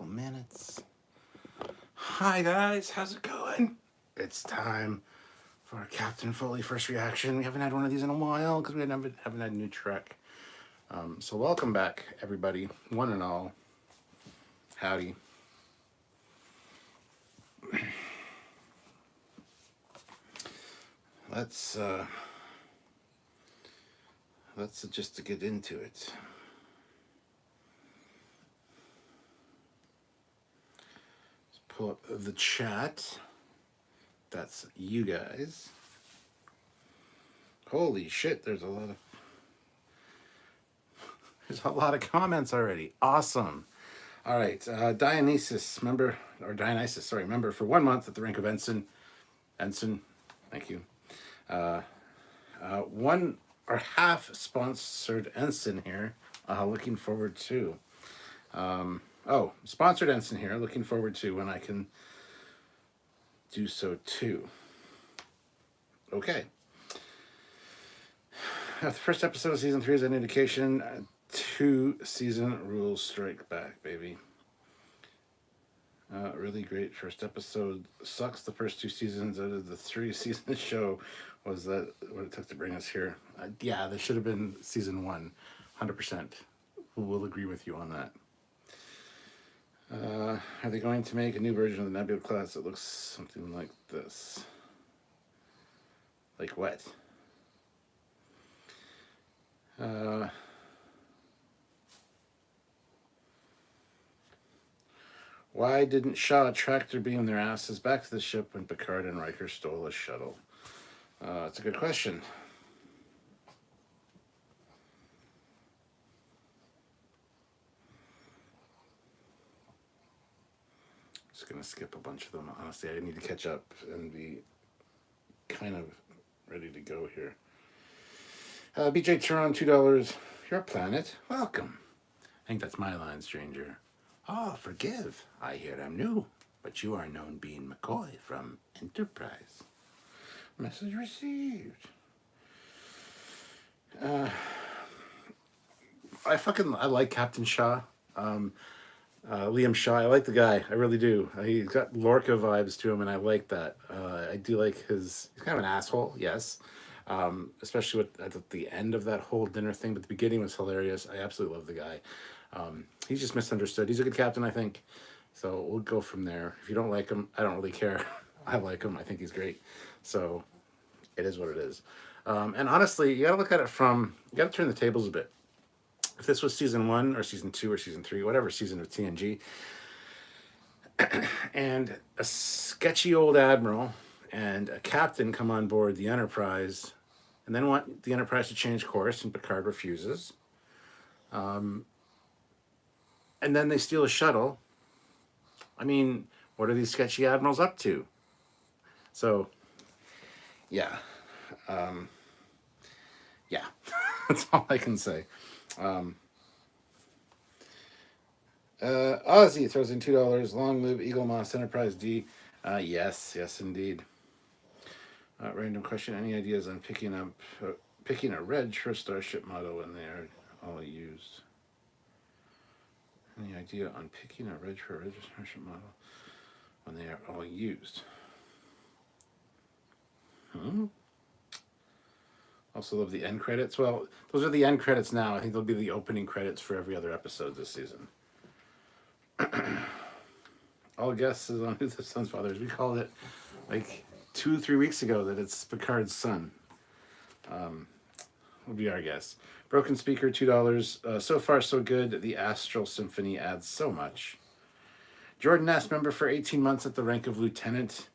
minutes. Hi guys, how's it going? It's time for Captain Foley first reaction. We haven't had one of these in a while because we haven't had a new Trek. So welcome back, everybody, one and all. Howdy. Let's just to get into it. Let's pull up the chat. That's you guys. Holy shit, there's a lot of comments already. Awesome. All right, Dionysus, member for 1 month at the rank of ensign. Thank you. One or half sponsored ensign here. Looking forward to. Sponsored ensign here. Looking forward to when I can do so too. Okay. The first episode of season 3 is an indication. 2 season rules strike back, baby. Really great first episode. Sucks the first 2 seasons out of the 3 season show. Was that what it took to bring us here? Yeah, this should have been season 1. 100%. We'll agree with you on that. Are they going to make a new version of the Nebula class that looks something like this? Like what? Why didn't Shaw tractor beam their asses back to the ship when Picard and Riker stole a shuttle? That's a good question. Just gonna skip a bunch of them. Honestly, I need to catch up and be kind of ready to go here. BJ Turon, $2. Your planet, welcome. I think that's my line, stranger. Oh, forgive. I hear I'm new, but you are known being McCoy from Enterprise. Message received. I like Captain Shaw. Liam Shaw. I like the guy. I really do. He's got Lorca vibes to him, and I like that. I do like he's kind of an asshole, yes. Especially at the end of that whole dinner thing, but the beginning was hilarious. I absolutely love the guy. He's just misunderstood. He's a good captain, I think. So we'll go from there. If you don't like him, I don't really care. I like him. I think he's great. So it is what it is. And honestly, you got to look at it you got to turn the tables a bit. If this was season 1 or season 2 or season 3, whatever season of TNG, and a sketchy old admiral and a captain come on board the Enterprise and then want the Enterprise to change course, and Picard refuses. And then they steal a shuttle. I mean, what are these sketchy admirals up to? So, yeah. Yeah, that's all I can say. Ozzy throws in $2. Long live Eagle Moss Enterprise D. Yes, indeed. Random question. Any ideas on picking a reg for a starship model when they are all used? Any idea on picking a reg for a starship model when they are all used? Also love the end credits. Well, those are the end credits now. I think they'll be the opening credits for every other episode this season. All guesses on who the son's father is. We called it like 2-3 weeks ago that it's Picard's son. Will be our guess. Broken Speaker, $2. So far, so good. The Astral Symphony adds so much. Jordan S., member for 18 months at the rank of lieutenant.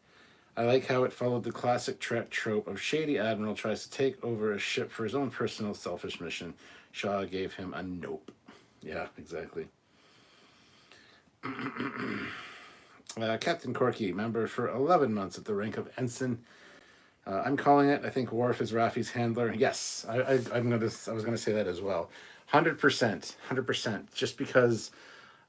I like how it followed the classic Trek trope of shady admiral tries to take over a ship for his own personal selfish mission. Shaw gave him a nope. Yeah, exactly. Captain Corky, member for 11 months at the rank of ensign. I'm calling it. I think Worf is Raffi's handler. Yes, I was gonna say that as well. 100%. Just because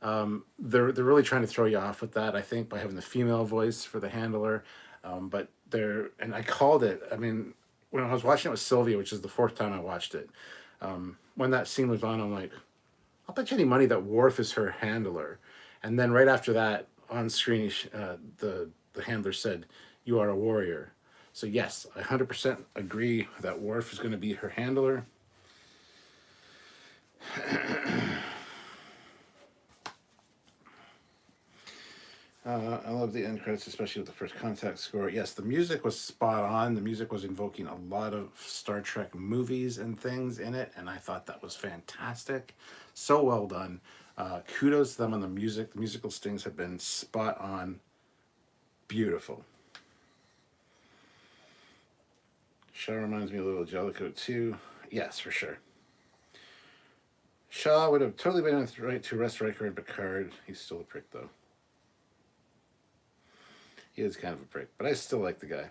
they're really trying to throw you off with that. I think by having the female voice for the handler. But I called it. I mean, when I was watching it with Sylvia, which is the 4th time I watched it, when that scene was on, I'm like, I'll bet you any money that Worf is her handler. And then right after that, on screen, the handler said, "You are a warrior." So yes, I 100% agree that Worf is going to be her handler. I love the end credits, especially with the first contact score. Yes, the music was spot on. The music was invoking a lot of Star Trek movies and things in it, and I thought that was fantastic. So well done. Kudos to them on the music. The musical stings have been spot on. Beautiful. Shaw reminds me a little of Jellicoe too. Yes, for sure. Shaw would have totally been right to arrest Riker and Picard. He's still a prick, though. He is kind of a prick, but I still like the guy.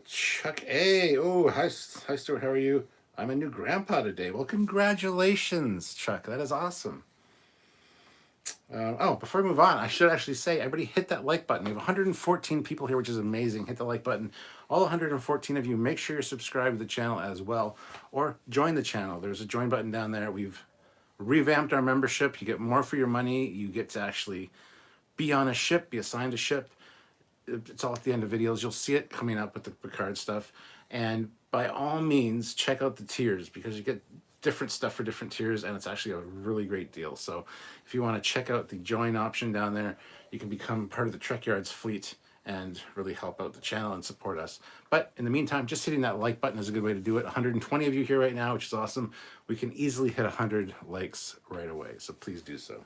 Chuck A. Oh, hi, Stuart. How are you? I'm a new grandpa today. Well, congratulations, Chuck. That is awesome. Oh, before we move on, I should actually say, everybody hit that like button. We have 114 people here, which is amazing. Hit the like button. All 114 of you, make sure you're subscribed to the channel as well, or join the channel. There's a join button down there. We've revamped our membership. You get more for your money. You get to actually be on a ship, be assigned a ship. It's all at the end of videos. You'll see it coming up with the Picard stuff. And by all means, check out the tiers, because you get different stuff for different tiers, and it's actually a really great deal. So if you want to check out the join option down there, you can become part of the Trekyards fleet and really help out the channel and support us. But in the meantime, just hitting that like button is a good way to do it. 120 of you here right now, which is awesome. We can easily hit 100 likes right away, so please do so.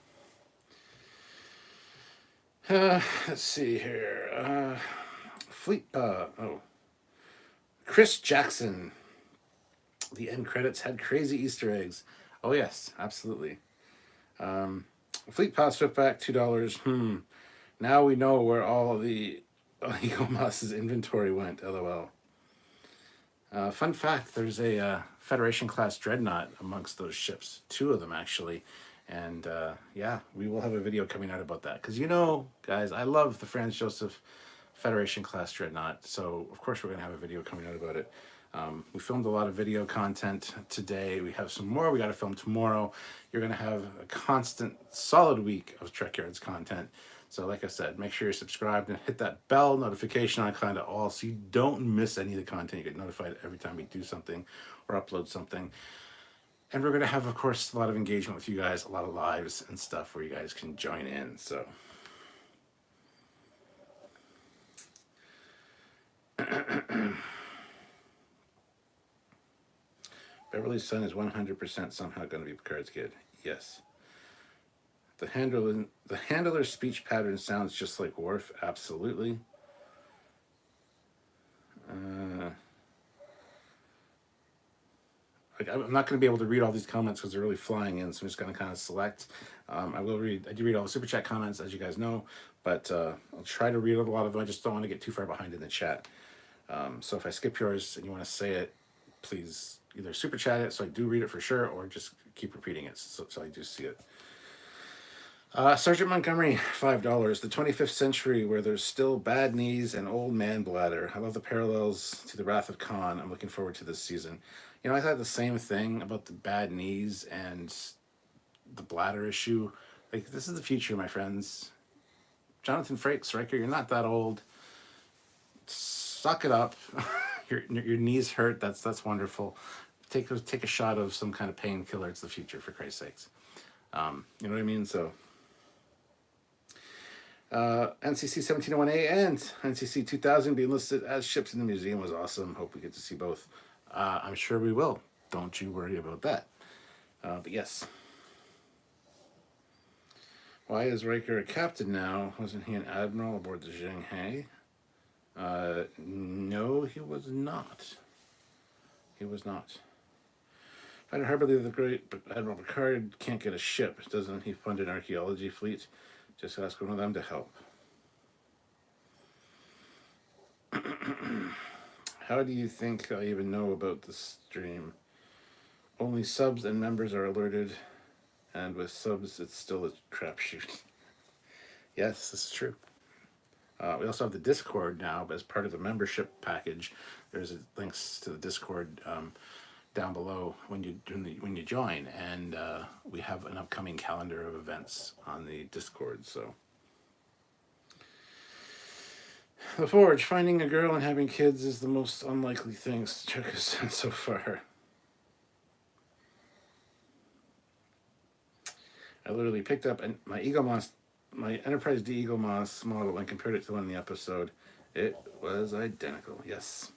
Let's see here. Chris Jackson. The end credits had crazy Easter eggs. Oh yes, absolutely. Fleet Pass Swift back $2. Now we know where all the Ego Moss's inventory went. LOL. Fun fact: there's a Federation class dreadnought amongst those ships. 2 of them actually. And yeah, we will have a video coming out about that. Because guys, I love the Franz Joseph Federation class dreadnought. So of course we're going to have a video coming out about it. We filmed a lot of video content today. We have some more we got to film tomorrow. You're going to have a constant, solid week of Trekyards content. So like I said, make sure you're subscribed and hit that bell notification icon to all, so you don't miss any of the content. You get notified every time we do something or upload something. And we're going to have, of course, a lot of engagement with you guys, a lot of lives and stuff where you guys can join in. So Beverly's son is 100% somehow going to be Picard's kid. Yes. The handler's speech pattern sounds just like Worf. Absolutely. I'm not going to be able to read all these comments because they're really flying in, so I'm just going to kind of select. I do read all the super chat comments, as you guys know, but I'll try to read a lot of them. I just don't want to get too far behind in the chat. So if I skip yours and you want to say it, please either super chat it so I do read it for sure, or just keep repeating it so I do see it. Sergeant Montgomery, $5. The 25th century, where there's still bad knees and old man bladder. I love the parallels to the Wrath of Khan. I'm looking forward to this season. I thought the same thing about the bad knees and the bladder issue. Like, this is the future, my friends. Jonathan Frakes, Riker, you're not that old. Suck it up. your knees hurt. That's wonderful. Take a shot of some kind of painkiller. It's the future, for Christ's sakes. You know what I mean? So NCC 1701A and NCC 2000 being listed as ships in the museum was awesome. Hope we get to see both. I'm sure we will. Don't you worry about that. But yes. Why is Riker a captain now? Wasn't he an admiral aboard the Zheng He? No, he was not. He was not. I hardly believe the great Admiral Picard can't get a ship. Doesn't he fund an archaeology fleet? Just ask one of them to help. How do you think I even know about this stream? Only subs and members are alerted, and with subs, it's still a crapshoot. Yes, this is true. We also have the Discord now, but as part of the membership package, there's links to the Discord down below when you join, and we have an upcoming calendar of events on the Discord. So, The Forge, finding a girl and having kids is the most unlikely things Chuck has done so far. I literally picked up my Eagle Moss, my Enterprise D Eagle Moss model, and compared it to one in the episode. It was identical. Yes.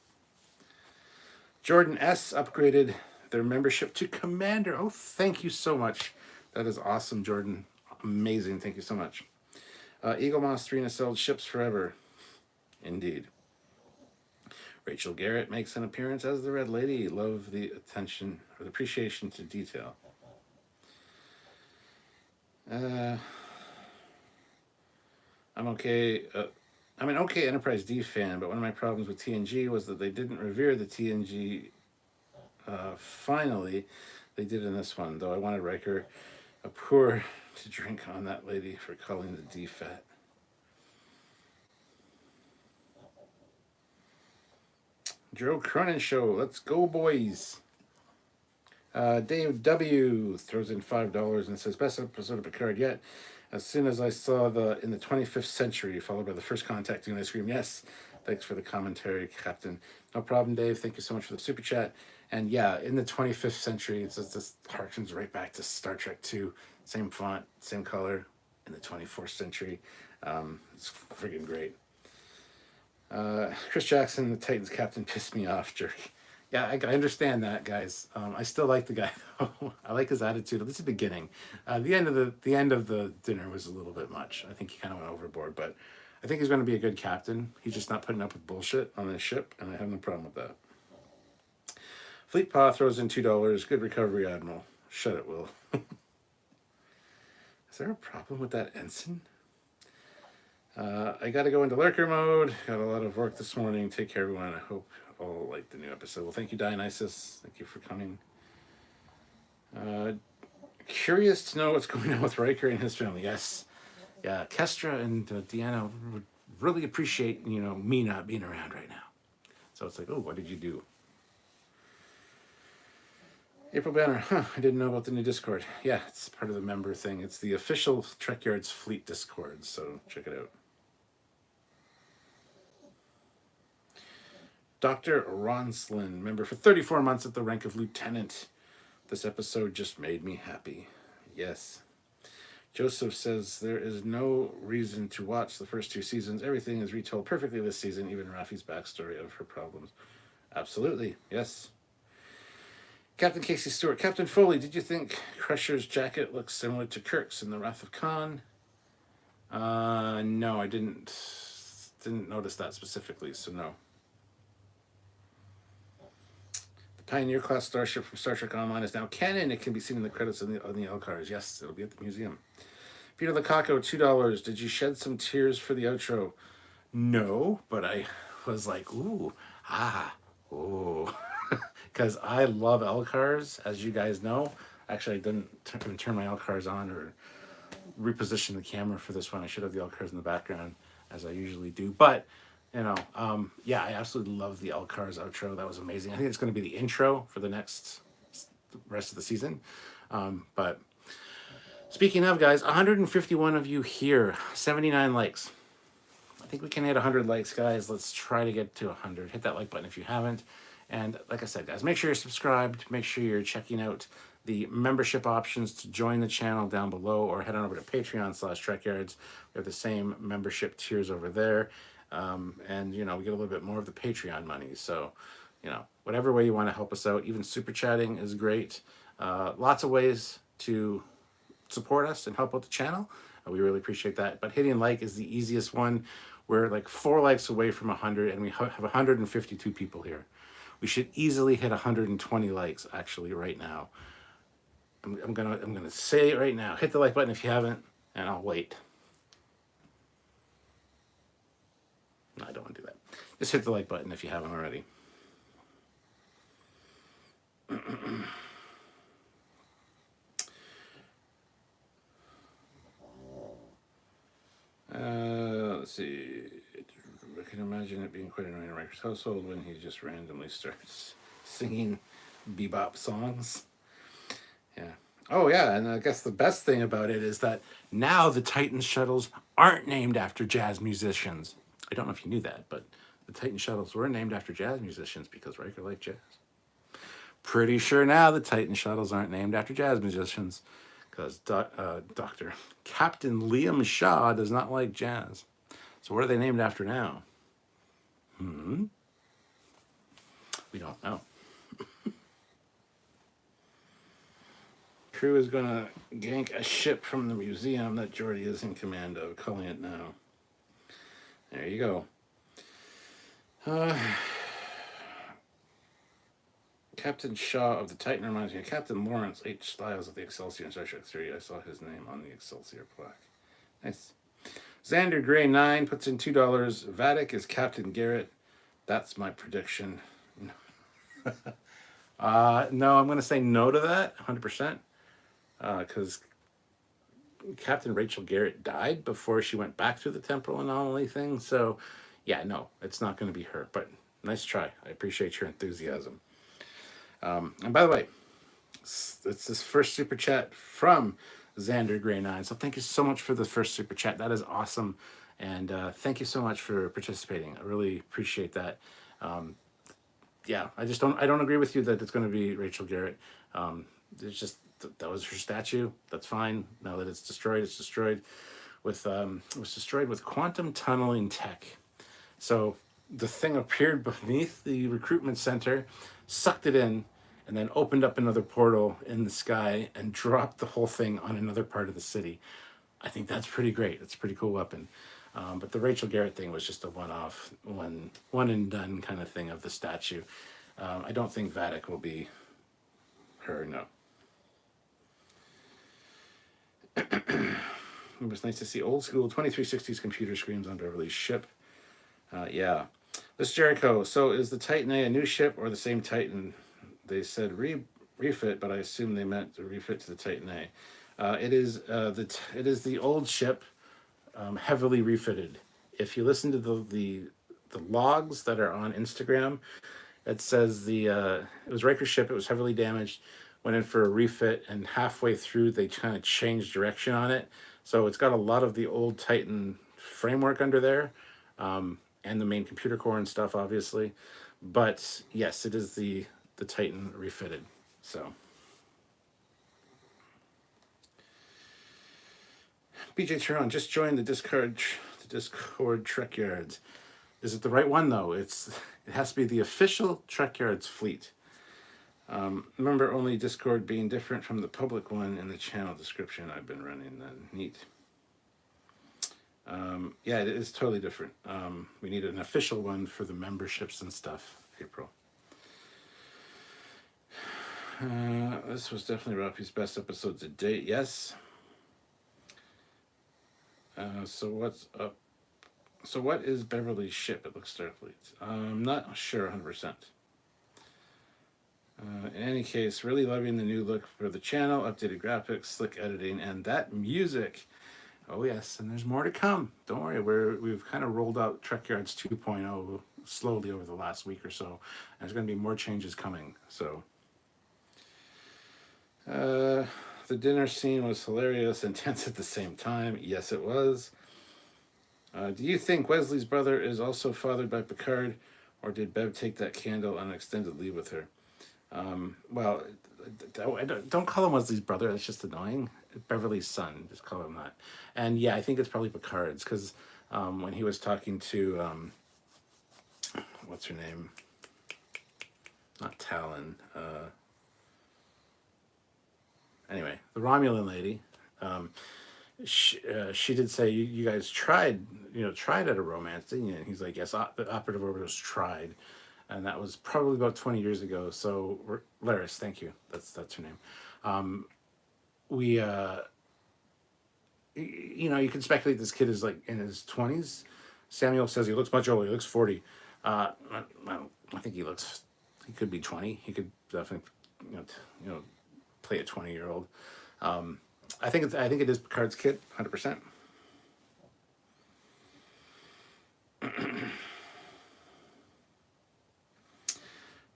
Jordan S. upgraded their membership to Commander. Oh, thank you so much. That is awesome, Jordan. Amazing. Thank you so much. Eagle Moss 3 nacelled ships forever. Indeed. Rachel Garrett makes an appearance as the Red Lady. Love the attention or the appreciation to detail. I'm okay. I'm an okay Enterprise D fan, but one of my problems with TNG was that they didn't revere the TNG. Finally, they did in this one, though I wanted Riker a pour to drink on that lady for calling the D fat. Joe Cronin Show. Let's go, boys. Dave W. throws in $5 and says, best episode of Picard yet. As soon as I saw in the 25th century, followed by the first contact, and I screamed, yes. Thanks for the commentary, Captain. No problem, Dave. Thank you so much for the super chat. And yeah, in the 25th century, it's just harkens right back to Star Trek 2. Same font, same color in the 24th century. It's friggin' great. Chris Jackson, the Titans captain, pissed me off, jerk. Yeah, I understand that, guys. I still like the guy, though. I like his attitude. At least the beginning. The end of the dinner was a little bit much. I think he kind of went overboard, but I think he's going to be a good captain. He's just not putting up with bullshit on his ship, and I have no problem with that. Fleet Paw throws in $2. Good recovery, Admiral. Shut it, Will. Is there a problem with that ensign? I got to go into lurker mode. Got a lot of work this morning. Take care, everyone. I hope all like the new episode. Well, thank you, Dionysus. Thank you for coming. Curious to know what's going on with Riker and his family. Yes. Yeah, Kestra and Deanna would really appreciate, me not being around right now. So it's like, oh, what did you do? April Banner, I didn't know about the new Discord. Yeah, it's part of the member thing. It's the official Trekyards Fleet Discord, so check it out. Dr. Ronslin, member for 34 months at the rank of lieutenant. This episode just made me happy. Yes. Joseph says there is no reason to watch the first 2 seasons. Everything is retold perfectly this season, even Raffi's backstory of her problems. Absolutely, yes. Captain Casey Stewart. Captain Foley, did you think Crusher's jacket looks similar to Kirk's in The Wrath of Khan? No, I didn't notice that specifically, so no. The Pioneer class starship from Star Trek Online is now canon. It can be seen in the credits on the LCARS. Yes, it'll be at the museum. Peter Lukaku, $2. Did you shed some tears for the outro? No, but I was like, ooh, oh. Because I love LCARS, as you guys know. Actually, I didn't even turn my LCARS on or reposition the camera for this one. I should have the LCARS in the background, as I usually do. But, yeah, I absolutely love the LCARS outro. That was amazing. I think it's going to be the intro for the rest of the season. But speaking of, guys, 151 of you here, 79 likes. I think we can hit 100 likes, guys. Let's try to get to 100. Hit that like button if you haven't. And like I said, guys, make sure you're subscribed. Make sure you're checking out the membership options to join the channel down below, or head on over to Patreon/Trekyards. We have the same membership tiers over there. And, we get a little bit more of the Patreon money. So, whatever way you want to help us out, even super chatting is great. Lots of ways to support us and help out the channel. We really appreciate that. But hitting like is the easiest one. We're like 4 likes away from 100, and we have 152 people here. We should easily hit 120 likes actually right now. I'm gonna say it right now. Hit the like button if you haven't, and I'll wait. No, I don't want to do that. Just hit the like button if you haven't already. Let's see. I can imagine it being quite annoying in Riker's household when he just randomly starts singing bebop songs. Yeah. Oh yeah, and I guess the best thing about it is that now the Titan shuttles aren't named after jazz musicians. I don't know if you knew that, but the Titan shuttles were named after jazz musicians because Riker liked jazz. Pretty sure now the Titan shuttles aren't named after jazz musicians because Dr. Captain Liam Shaw does not like jazz. So what are they named after now? We don't know. Crew is going to gank a ship from the museum that Geordi is in command of, calling it now. There you go. Captain Shaw of the Titan reminds me of Captain Lawrence H. Styles of the Excelsior in Star Trek 3. I saw his name on the Excelsior plaque. Nice. Xander Gray 9 puts in $2. Vatic is Captain Garrett. That's my prediction. No, I'm going to say no to that, 100%. Because Captain Rachel Garrett died before she went back to the temporal anomaly thing. So, yeah, no, it's not going to be her. But nice try. I appreciate your enthusiasm. And by the way, it's this first super chat from Xander Gray 9. So thank you so much for the first super chat. That is awesome. And thank you so much for participating. I really appreciate that. Yeah, I don't agree with you that it's going to be Rachel Garrett. It's just that was her statue. That's fine. Now that it's destroyed, it's destroyed. It was destroyed with quantum tunneling tech. So the thing appeared beneath the recruitment center, sucked it in, and then opened up another portal in the sky and dropped the whole thing on another part of the city. I think that's pretty great. It's a pretty cool weapon. But the Rachel Garrett thing was just a one-off, one and done kind of thing of the statue. I don't think Vatic will be her, no. It was nice to see old school 2360s computer screens on Beverly's ship. Yeah. This Jericho. So is the Titan A new ship or the same Titan? They said refit, but I assume they meant to refit to the Titan A. It is the old ship, heavily refitted. If you listen to the logs that are on Instagram, it says it was Riker's ship. It was heavily damaged. Went in for a refit, and halfway through they kind of changed direction on it. So it's got a lot of the old Titan framework under there, and the main computer core and stuff, obviously. But yes, it is the Titan refitted. So BJ Turon just joined the Discord Trekyards. Is it the right one though? It has to be the official Trekyards fleet. Remember only Discord being different from the public one in the channel description I've been running. Then neat. Yeah, it is totally different. We need an official one for the memberships and stuff. April. This was definitely Raffi's best episode to date. Yes. So what's up? So what is Beverly's ship? It looks Starfleet. I'm not sure 100%. In any case, really loving the new look for the channel, updated graphics, slick editing, and that music. Oh yes, and there's more to come. Don't worry, we've kind of rolled out Trekyards 2.0 slowly over the last week or so. And there's going to be more changes coming. So, the dinner scene was hilarious and tense at the same time. Yes, it was. Do you think Wesley's brother is also fathered by Picard, or did Bev take that candle on an extended leave with her? Well, don't call him Wesley's brother. That's just annoying. Beverly's son. Just call him that. And yeah, I think it's probably Picard's because when he was talking to what's her name? Not Talon. Anyway, the Romulan lady. She did say you guys tried at a romance, didn't you? And he's like, yes, the operative orbiters tried. And that was probably about 20 years ago. So, Laris, thank you. That's her name. You can speculate this kid is like in his 20s. Samuel says he looks much older. He looks 40. I think he could be 20. He could definitely, play a 20-year-old. I think it is Picard's kid, 100%.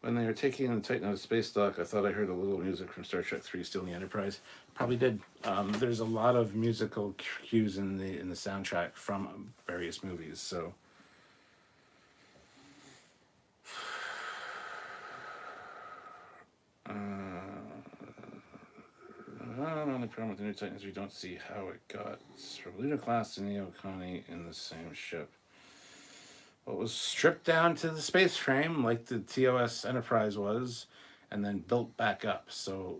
When they were taking the Titan out of space dock, I thought I heard a little music from Star Trek 3 Still in the Enterprise. Probably did. There's a lot of musical cues in the soundtrack from various movies. So the only problem with the new Titan is we don't see how it got from Lunar class to Neo Connie in the same ship. Well, it was stripped down to the space frame like the TOS Enterprise was, and then built back up. So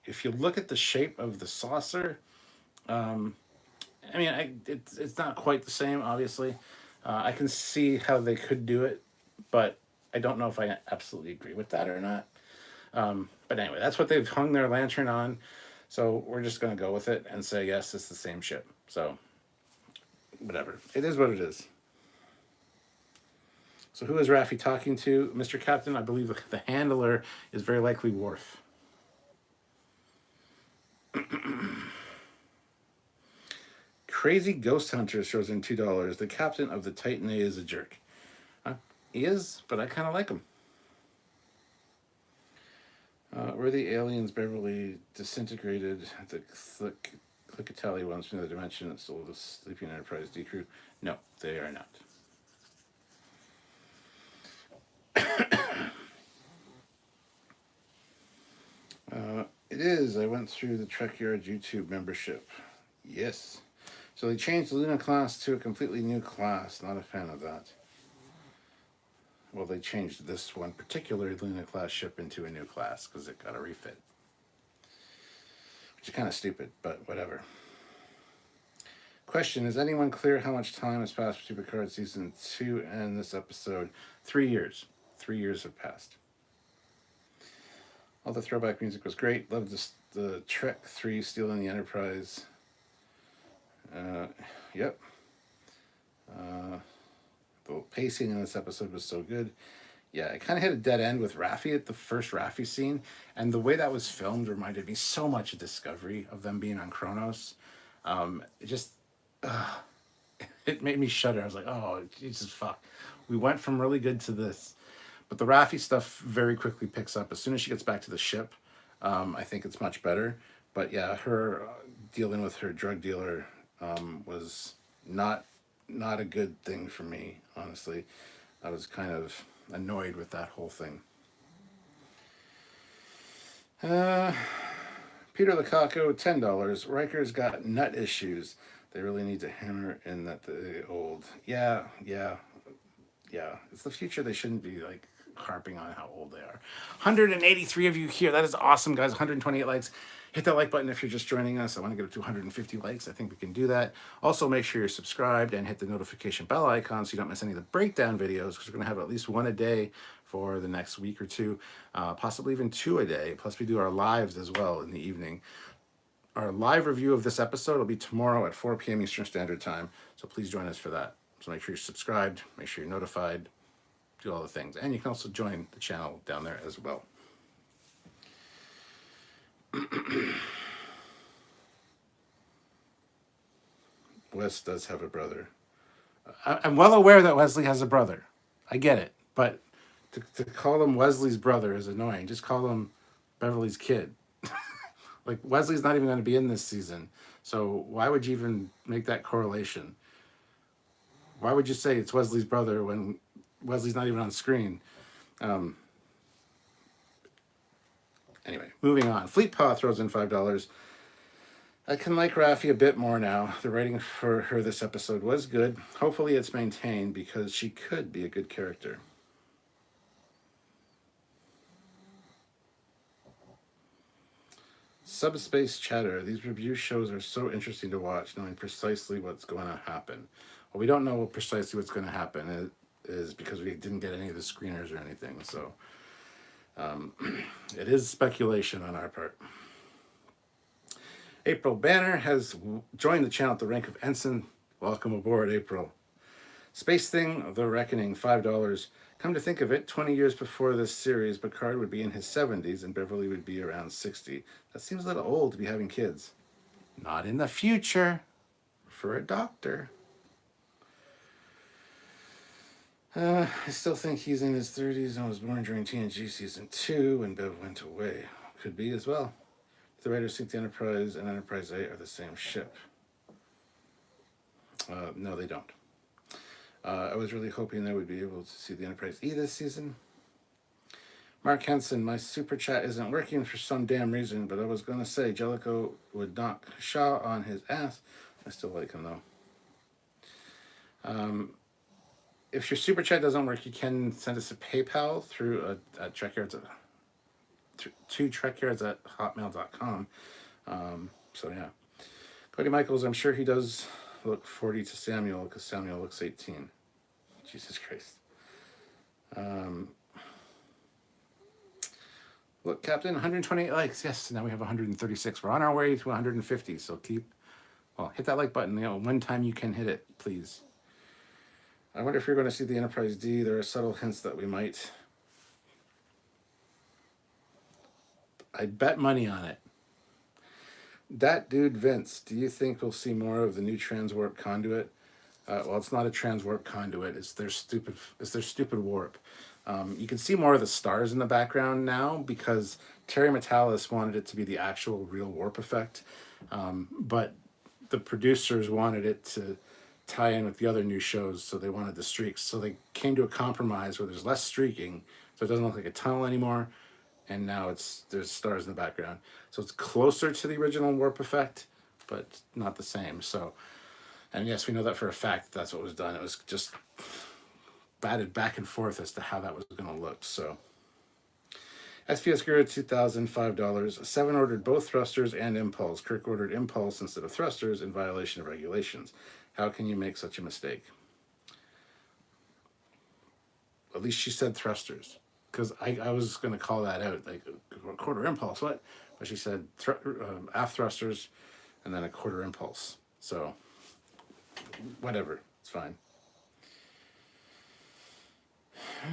if you look at the shape of the saucer, I mean, it's not quite the same, obviously. I can see how they could do it, but I don't know if I absolutely agree with that or not. But anyway, that's what they've hung their lantern on. So we're just going to go with it and say, yes, it's the same ship. So, whatever. It is what it is. So who is Raffi talking to? Mr. Captain, I believe the handler is very likely Worf. Crazy Ghost Hunter throws in $2. The captain of the Titan A is a jerk. He is, but I kind of like him. Were the aliens Beverly disintegrated the Clickatelli ones from the dimension that stole the Sleeping Enterprise D crew? No, they are not. It is. I went through the Trekyards YouTube membership. Yes. So they changed the Luna class to a completely new class. Not a fan of that. Well, they changed this one particular Luna class ship into a new class because it got a refit. Which is kind of stupid, but whatever. Question, is anyone clear how much time has passed between Picard Season 2 and this episode? 3 years. 3 years have passed. All the throwback music was great. Loved the Trek 3 Stealing the Enterprise. Yep. The pacing in this episode was so good. Yeah, it kind of hit a dead end with Raffi at the first Raffi scene. And the way that was filmed reminded me so much of Discovery, of them being on Kronos. It just... it made me shudder. I was like, oh, Jesus, fuck. We went from really good to this. But the Raffi stuff very quickly picks up. As soon as she gets back to the ship, I think it's much better. But yeah, her dealing with her drug dealer was not a good thing for me, honestly. I was kind of annoyed with that whole thing. Peter Lukaku, $10. Riker's got nut issues. They really need to hammer in that the old. Yeah. It's the future. They shouldn't be like harping on how old they are. 183 of you here. That is awesome, guys. 128 likes. Hit that like button if you're just joining us. I want to get up to 250 likes. I think we can do that. Also, make sure you're subscribed and hit the notification bell icon so you don't miss any of the breakdown videos, because we're going to have at least one a day for the next week or two, possibly even 2 a day. Plus, we do our lives as well in the evening. Our live review of this episode will be tomorrow at 4 p.m. Eastern Standard Time, so please join us for that. So make sure you're subscribed, make sure you're notified, do all the things. And you can also join the channel down there as well. Wes does have a brother. I'm well aware that Wesley has a brother. I get it. But to call him Wesley's brother is annoying. Just call him Beverly's kid. Like, Wesley's not even going to be in this season. So why would you even make that correlation? Why would you say it's Wesley's brother when Wesley's not even on screen? Anyway, moving on. Fleet Paw throws in $5. I can like Raffi a bit more now. The writing for her this episode was good. Hopefully it's maintained because she could be a good character. Subspace Chatter. These review shows are so interesting to watch, knowing precisely what's going to happen. Well, we don't know precisely what's going to happen. It is because we didn't get any of the screeners or anything. So it is speculation on our part. April Banner has joined the channel at the rank of Ensign. Welcome aboard, April. Space Thing, The Reckoning, $5. Come to think of it, 20 years before this series, Picard would be in his 70s and Beverly would be around 60. That seems a little old to be having kids. Not in the future. For a doctor. I still think he's in his 30s and was born during TNG season 2 when Bev went away. Could be as well. The writers think the Enterprise and Enterprise A are the same ship. No, they don't. I was really hoping they would be able to see the Enterprise E this season. Mark Henson, my super chat isn't working for some damn reason, but I was going to say Jellicoe would knock Shaw on his ass. I still like him though. If your super chat doesn't work, you can send us a PayPal through Trekyards to Trekyards at hotmail.com. So yeah, Cody Michaels, I'm sure he does look 40 to Samuel because Samuel looks 18. Jesus Christ. Look, Captain, 128 likes. Yes, now we have 136. We're on our way to 150. So hit that like button. One time you can hit it, please. I wonder if you're going to see the Enterprise D. There are subtle hints that we might. I'd bet money on it. That dude, Vince, do you think we'll see more of the new transwarp conduit? Well, it's not a transwarp conduit. It's their stupid warp. You can see more of the stars in the background now because Terry Metalis wanted it to be the actual real warp effect. But the producers wanted it to tie in with the other new shows, so they wanted the streaks. So they came to a compromise where there's less streaking, so it doesn't look like a tunnel anymore. And now there's stars in the background. So it's closer to the original warp effect, but not the same. So, and yes, we know that for a fact. That's what was done. It was just batted back and forth as to how that was going to look. So, SPS Guru, $2,005. 7 ordered both thrusters and impulse. Kirk ordered impulse instead of thrusters in violation of regulations. How can you make such a mistake? At least she said thrusters. Because I was going to call that out, like a quarter impulse, what? But she said aft thrusters and then a quarter impulse. So, whatever, it's fine.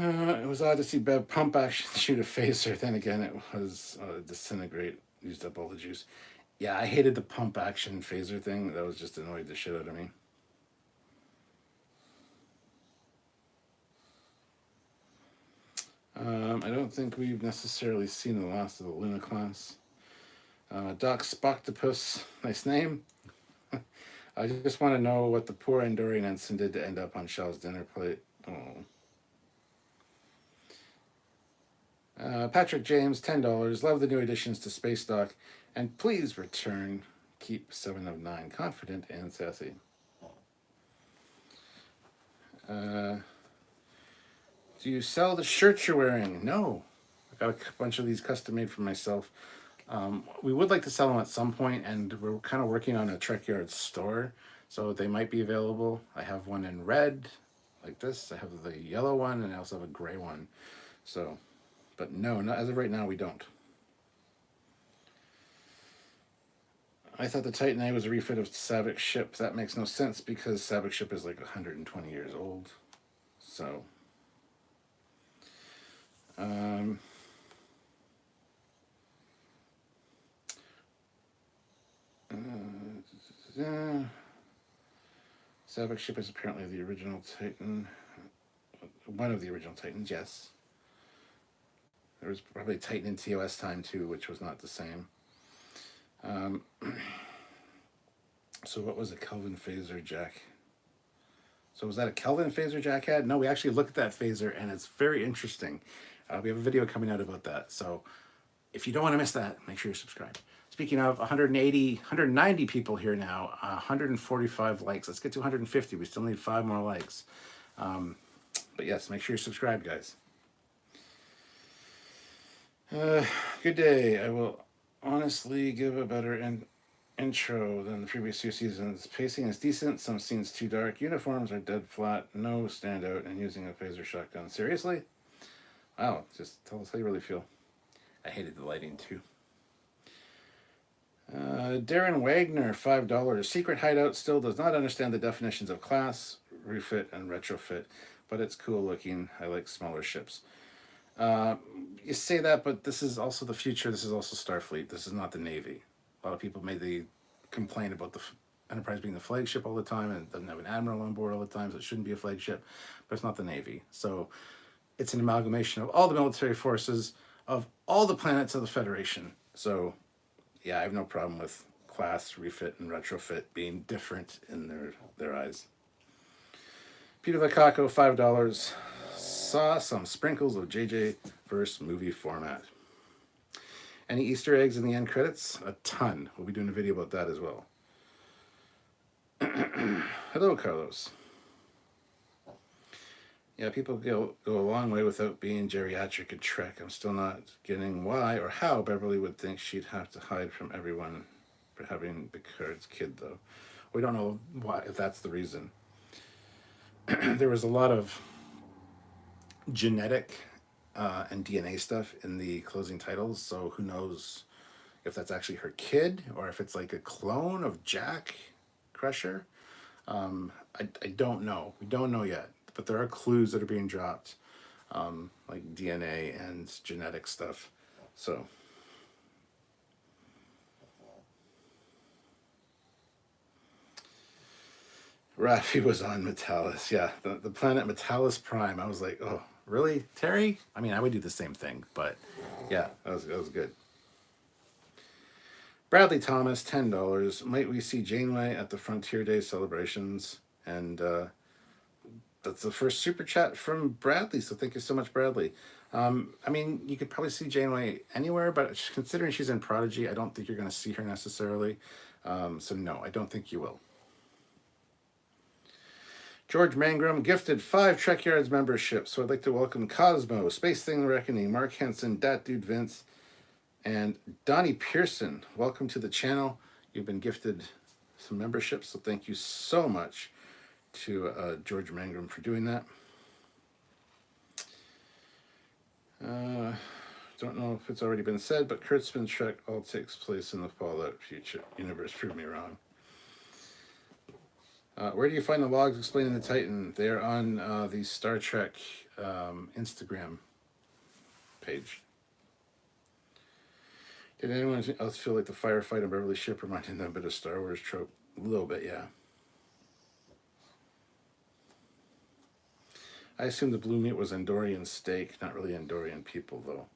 It was odd to see Bev pump action shoot a phaser. Then again, it was disintegrate, used up all the juice. Yeah, I hated the pump action phaser thing. That was just annoyed the shit out of me. I don't think we've necessarily seen the last of the Luna class. Doc Spoctopus, nice name. I just want to know what the poor Andorian ensign did to end up on Shaw's dinner plate. Oh. Patrick James, $10. Love the new additions to Space Dock. And please return. Keep 7 of 9 confident and sassy. Do you sell the shirts you're wearing? No. I got a bunch of these custom made for myself. We would like to sell them at some point, and we're kind of working on a Trekyards store, so they might be available. I have one in red, like this. I have the yellow one, and I also have a gray one. So, but no, not as of right now, we don't. I thought the Titan A was a refit of Savic's ship. That makes no sense because Savic's ship is like 120 years old. So, Savic's ship is apparently the original Titan. One of the original Titans, yes. There was probably a Titan in TOS time too, which was not the same. So what was a Kelvin phaser Jack? So was that a Kelvin phaser Jack had? No, we actually looked at that phaser, and it's very interesting. We have a video coming out about that. So if you don't want to miss that, make sure you subscribe. Speaking of 190 people here now, 145 likes. Let's get to 150. We still need 5 more likes. But yes, make sure you're subscribed, guys. Good day. I will honestly give a better intro than the previous 2 seasons. Pacing is decent, some scenes too dark, uniforms are dead flat, no standout, and using a phaser shotgun. Seriously? Wow, just tell us how you really feel. I hated the lighting too. Darren Wagner, $5. Secret Hideout still does not understand the definitions of class, refit, and retrofit, but it's cool looking. I like smaller ships. You say that, but this is also the future. This is also Starfleet. This is not the Navy. A lot of people made the complaint about Enterprise being the flagship all the time, and it doesn't have an admiral on board all the time, so it shouldn't be a flagship. But it's not the Navy, so it's an amalgamation of all the military forces of all the planets of the Federation. So, yeah, I have no problem with class, refit, and retrofit being different in their eyes. Peter Lukaku, $5. Saw some sprinkles of JJ verse movie format. Any Easter eggs in the end credits? A ton. We'll be doing a video about that as well. Hello, Carlos. Yeah, people go a long way without being geriatric in Trek. I'm still not getting why or how Beverly would think she'd have to hide from everyone for having Picard's kid, though. We don't know why, if that's the reason. There was a lot of genetic and DNA stuff in the closing titles, so who knows if that's actually her kid or if it's like a clone of Jack Crusher. I don't know. We don't know yet, but there are clues that are being dropped, like DNA and genetic stuff. So, Raffi was on Metalis. Yeah, the planet Metalis Prime. I was like, oh, really, Terry? I mean, I would do the same thing, but yeah, that was good. Bradley Thomas, $10. Might we see Janeway at the Frontier Day celebrations? And that's the first super chat from Bradley. So thank you so much, Bradley. I mean, you could probably see Janeway anywhere, but considering she's in Prodigy, I don't think you're going to see her necessarily. So no, I don't think you will. George Mangrum gifted 5 Trekyards memberships. So I'd like to welcome Cosmo, Space Thing Reckoning, Mark Henson, Dat Dude Vince, and Donnie Pearson. Welcome to the channel. You've been gifted some memberships, so thank you so much to George Mangrum for doing that. Don't know if it's already been said, but Kurtzman's Trek all takes place in the Fallout future universe. Prove me wrong. Where do you find the logs explaining the Titan? They're on the Star Trek Instagram page. Did anyone else feel like the firefight on Beverly ship reminded them a bit of Star Wars trope? A little bit, yeah. I assume the blue meat was Andorian steak, not really Andorian people, though.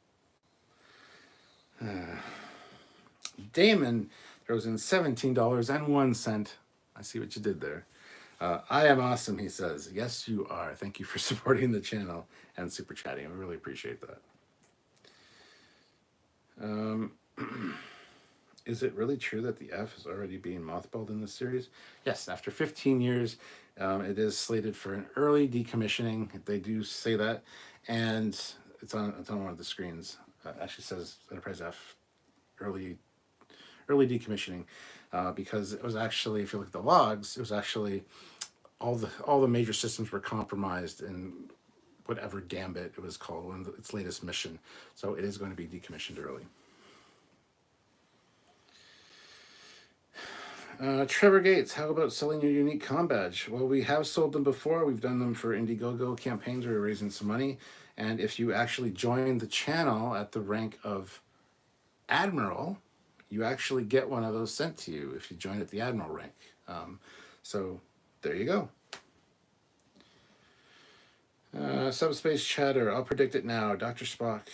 Damon throws in $17.01. I see what you did there. I am awesome, he says. Yes, you are. Thank you for supporting the channel and super chatting. I really appreciate that. Is it really true that the F is already being mothballed in this series? Yes, after 15 years, it is slated for an early decommissioning. They do say that, and it's on one of the screens. Actually says Enterprise F early decommissioning, because it was actually, if you look at the logs, it was actually all the major systems were compromised in whatever Gambit it was called, its latest mission. So it is going to be decommissioned early. Trevor Gates, how about selling your unique comm badge? Well, we have sold them before. We've done them for Indiegogo campaigns where we're raising some money. And if you actually join the channel at the rank of Admiral, you actually get one of those sent to you if you join at the Admiral rank. So there you go. Subspace chatter, I'll predict it now. Dr. Spock,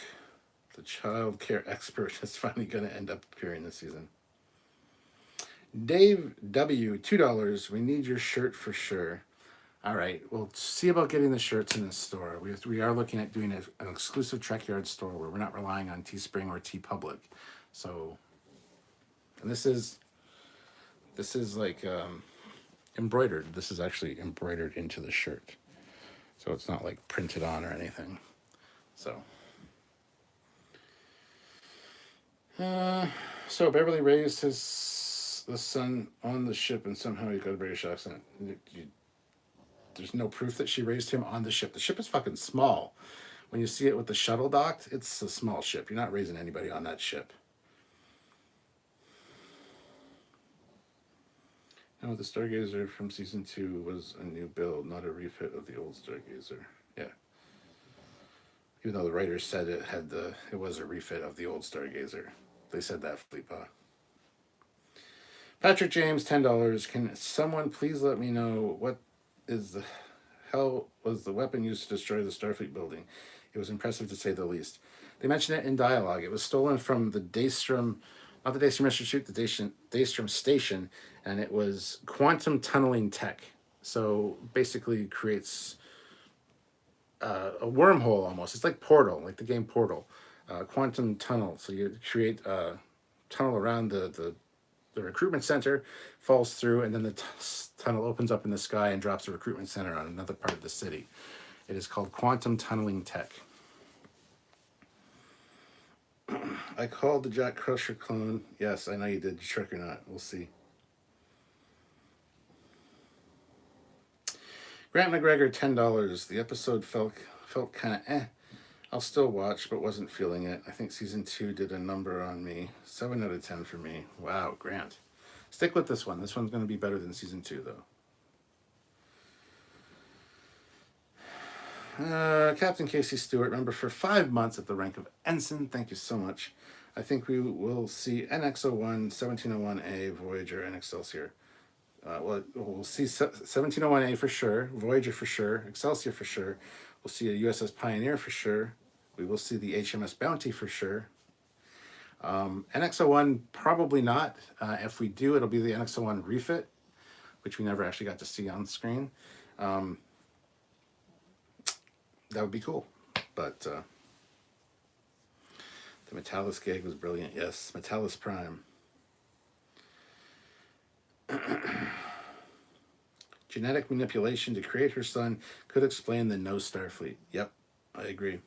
the child care expert, is finally going to end up appearing this season. Dave W, $2. We need your shirt for sure. All right, we'll see about getting the shirts in the store. We are looking at doing an exclusive Trekyard store where we're not relying on Teespring or TeePublic. So, and this is like embroidered. This is actually embroidered into the shirt. So it's not like printed on or anything. So Beverly raised the son on the ship and somehow he got a British accent. There's no proof that she raised him on the ship. The ship is fucking small. When you see it with the shuttle docked, it's a small ship. You're not raising anybody on that ship. No, the Stargazer from season 2 was a new build, not a refit of the old Stargazer. Yeah. Even though the writers said it was a refit of the old Stargazer. They said that, Fleetpaw. Patrick James, $10. Can someone please let me know what is the hell was the weapon used to destroy the Starfleet building? It was impressive to say the least. They mention it in dialogue. It was stolen from the Daystrom, not the Daystrom Institute, the Daystrom Station, and it was quantum tunneling tech. So basically creates a wormhole almost. It's like Portal, like the game Portal, quantum tunnel. So you create a tunnel around the recruitment center, falls through, and then the tunnel opens up in the sky and drops a recruitment center on another part of the city. It is called quantum tunneling tech. I called the Jack Crusher clone. Yes, I know you did. Trick or not, we'll see. Grant McGregor, $10. The episode felt kind of eh. I'll still watch, but wasn't feeling it. I think season 2 did a number on me. 7 out of 10 for me. Wow, Grant. Stick with this one. This one's going to be better than season 2, though. Captain Casey Stewart, member for 5 months at the rank of ensign. Thank you so much. I think we will see NX-01, 1701A, Voyager, and Excelsior. We'll see 1701A for sure, Voyager for sure, Excelsior for sure. We'll see a USS Pioneer for sure. We will see the HMS Bounty for sure. NX-01, probably not. If we do, it'll be the NX-01 refit, which we never actually got to see on screen. That would be cool. But the Metallus gag was brilliant. Yes, Metallus Prime. Genetic manipulation to create her son could explain the no Starfleet. Yep, I agree.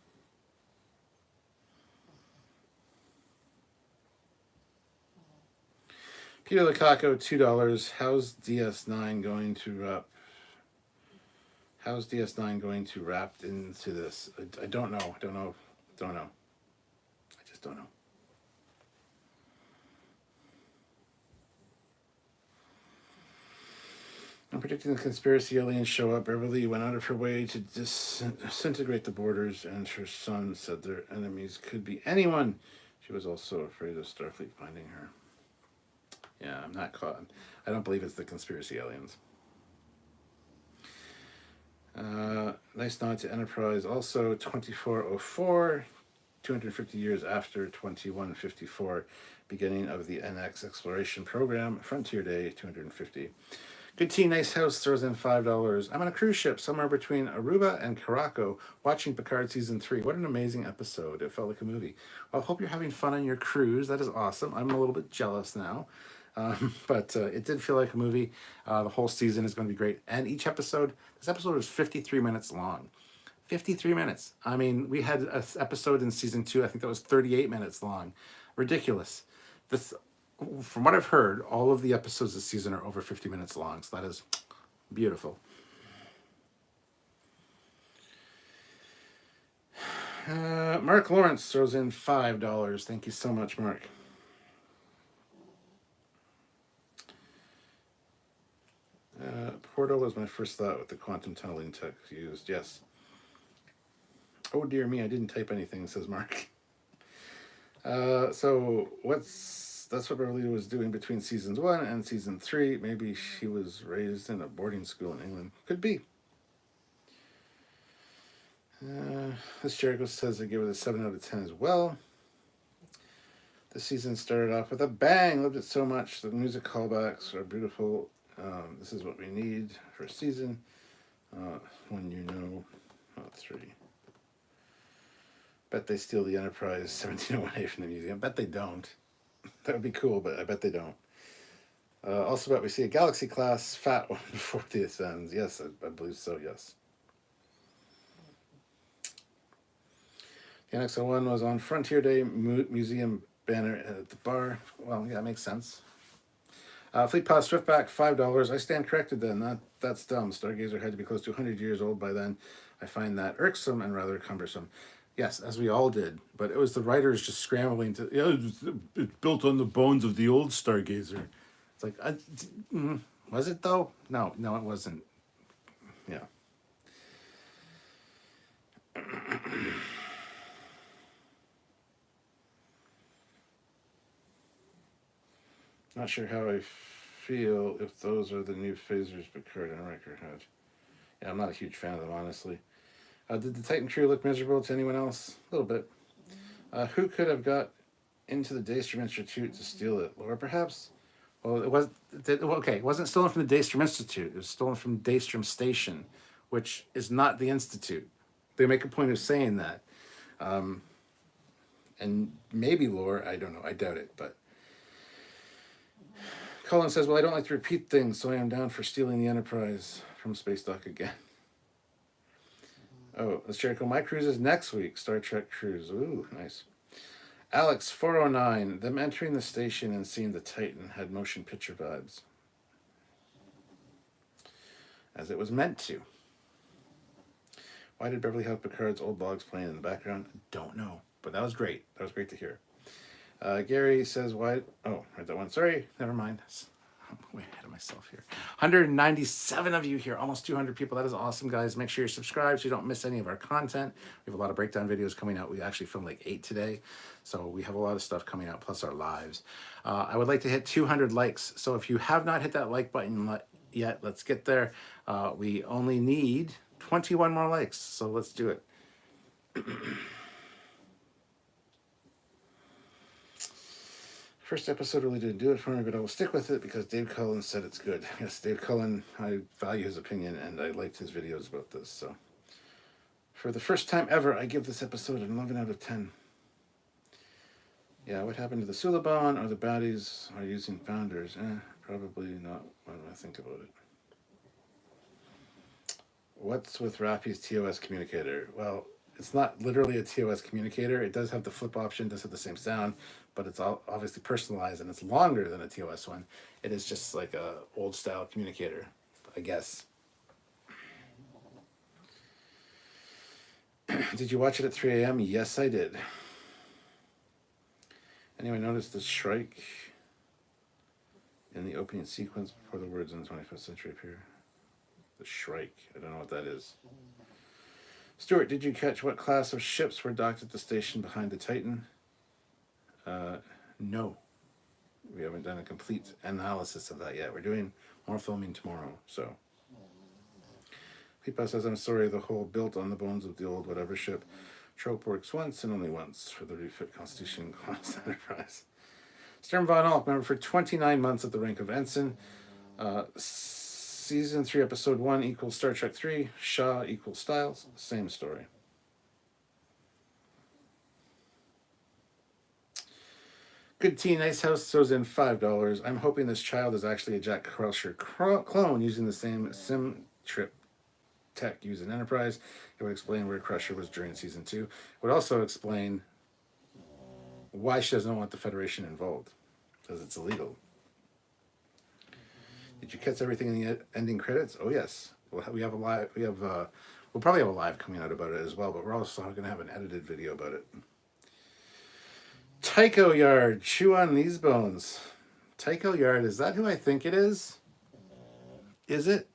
Peter Lukaku, $2. How's DS9 going to wrap into this? I don't know. I just don't know. I'm predicting the conspiracy aliens show up. Beverly went out of her way to disintegrate the borders, and her son said their enemies could be anyone. She was also afraid of Starfleet finding her. Yeah, I'm not caught. I don't believe it's the conspiracy aliens. Nice nod to Enterprise. Also, 2404, 250 years after 2154, beginning of the NX exploration program. Frontier Day, 250. Good Tea Nice House throws in $5. I'm on a cruise ship somewhere between Aruba and Caraco watching Picard Season 3. What an amazing episode. It felt like a movie. Well, I hope you're having fun on your cruise. That is awesome. I'm a little bit jealous now. But it did feel like a movie. The whole season is going to be great. And each episode, this episode is 53 minutes long. 53 minutes. I mean, we had an episode in Season 2, I think that was 38 minutes long. Ridiculous. This, from what I've heard, all of the episodes this season are over 50 minutes long. So that is beautiful. Mark Lawrence throws in $5. Thank you so much, Mark. Portal was my first thought with the quantum tunneling tech used. Yes. Oh dear me, I didn't type anything, says Mark. So that's what Beverly was doing between seasons 1 and season 3. Maybe she was raised in a boarding school in England. Could be. This Jericho says I gave it a 7 out of 10 as well. The season started off with a bang. Loved it so much. The music callbacks are beautiful. This is what we need for a season. When you know, 3. Bet they steal the Enterprise 1701A from the museum. Bet they don't. That would be cool, but I bet they don't. Also bet we see a Galaxy class fat one before this ends. Yes, I believe so, yes. The NX-01 was on Frontier Day Museum banner at the bar. Well, yeah, that makes sense. Fleet Pass Swiftback, $5. I stand corrected then. That's dumb. Stargazer had to be close to 100 years old by then. I find that irksome and rather cumbersome. Yes, as we all did. But it was the writers just scrambling to, it's built on the bones of the old Stargazer. It's like, was it though? No, it wasn't. Yeah. Not sure how I feel if those are the new phasers Picard and Riker had? Yeah, I'm not a huge fan of them, honestly. Did the Titan crew look miserable to anyone else? A little bit. Who could have got into the Daystrom Institute to steal it? Laura, perhaps? Well, it wasn't stolen from the Daystrom Institute. It was stolen from Daystrom Station, which is not the Institute. They make a point of saying that. And maybe lore, I don't know, I doubt it, but Colin says, well, I don't like to repeat things, so I am down for stealing the Enterprise from Space Dock again. Oh, that's Jericho. My cruise is next week. Star Trek cruise. Ooh, nice. Alex, 409. Them entering the station and seeing the Titan had motion picture vibes. As it was meant to. Why did Beverly have Picard's old logs playing in the background? Don't know. But that was great. That was great to hear. Gary says, why? Oh, read that one. Sorry. Never mind. I'm way ahead of myself here. 197 of you here. Almost 200 people. That is awesome, guys. Make sure you're subscribed so you don't miss any of our content. We have a lot of breakdown videos coming out. We actually filmed like 8 today. So we have a lot of stuff coming out, plus our lives. I would like to hit 200 likes. So if you have not hit that like button yet, let's get there. We only need 21 more likes. So let's do it. First episode really didn't do it for me, but I will stick with it because Dave Cullen said it's good. Yes, Dave Cullen, I value his opinion, and I liked his videos about this. So, for the first time ever, I give this episode an 11 out of 10. Yeah, what happened to the Suliban or the baddies are using founders? Probably not when I think about it. What's with Raffi's TOS communicator? Well, it's not literally a TOS communicator. It does have the flip option, does have the same sound, but it's all obviously personalized and it's longer than a TOS one. It is just like a old style communicator, I guess. Did you watch it at 3 a.m.? Yes, I did. Anyone notice the Shrike in the opening sequence before the words in the 25th century appear? The Shrike. I don't know what that is. Stuart, did you catch what class of ships were docked at the station behind the Titan? No. We haven't done a complete analysis of that yet. We're doing more filming tomorrow, so. Peepa says, I'm sorry, the whole built on the bones of the old whatever ship trope works once and only once for the refit Constitution class Enterprise. Stern Von Alk, member for 29 months at the rank of ensign. Season 3, Episode 1 equals Star Trek 3. Shaw equals Styles. Same story. Good Tea Nice House throws in $5. I'm hoping this child is actually a Jack Krause clone using the same sim trip tech used in Enterprise. It would explain where Crusher was during Season 2. It would also explain why she doesn't want the Federation involved. Because it's illegal. Did you catch everything in the ending credits? Oh yes, we'll probably have a live coming out about it as well. But we're also going to have an edited video about it. Tycho Yard, chew on these bones. Tycho Yard, is that who I think it is? Is it?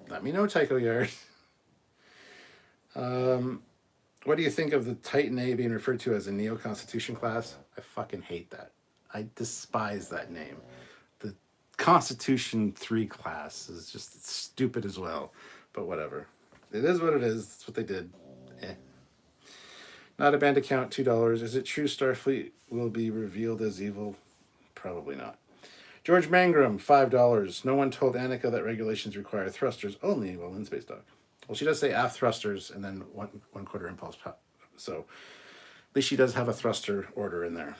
Let me know, Tycho Yard. What do you think of the Titan A being referred to as a Neo-Constitution class? I fucking hate that. I despise that name. The Constitution 3 class is just stupid as well. But whatever. It is what it is. That's what they did. Not a band account, $2. Is it true Starfleet will be revealed as evil? Probably not. George Mangrum, $5. No one told Annika that regulations require thrusters only while in space dock. Well, she does say aft thrusters and then one quarter impulse. So at least she does have a thruster order in there.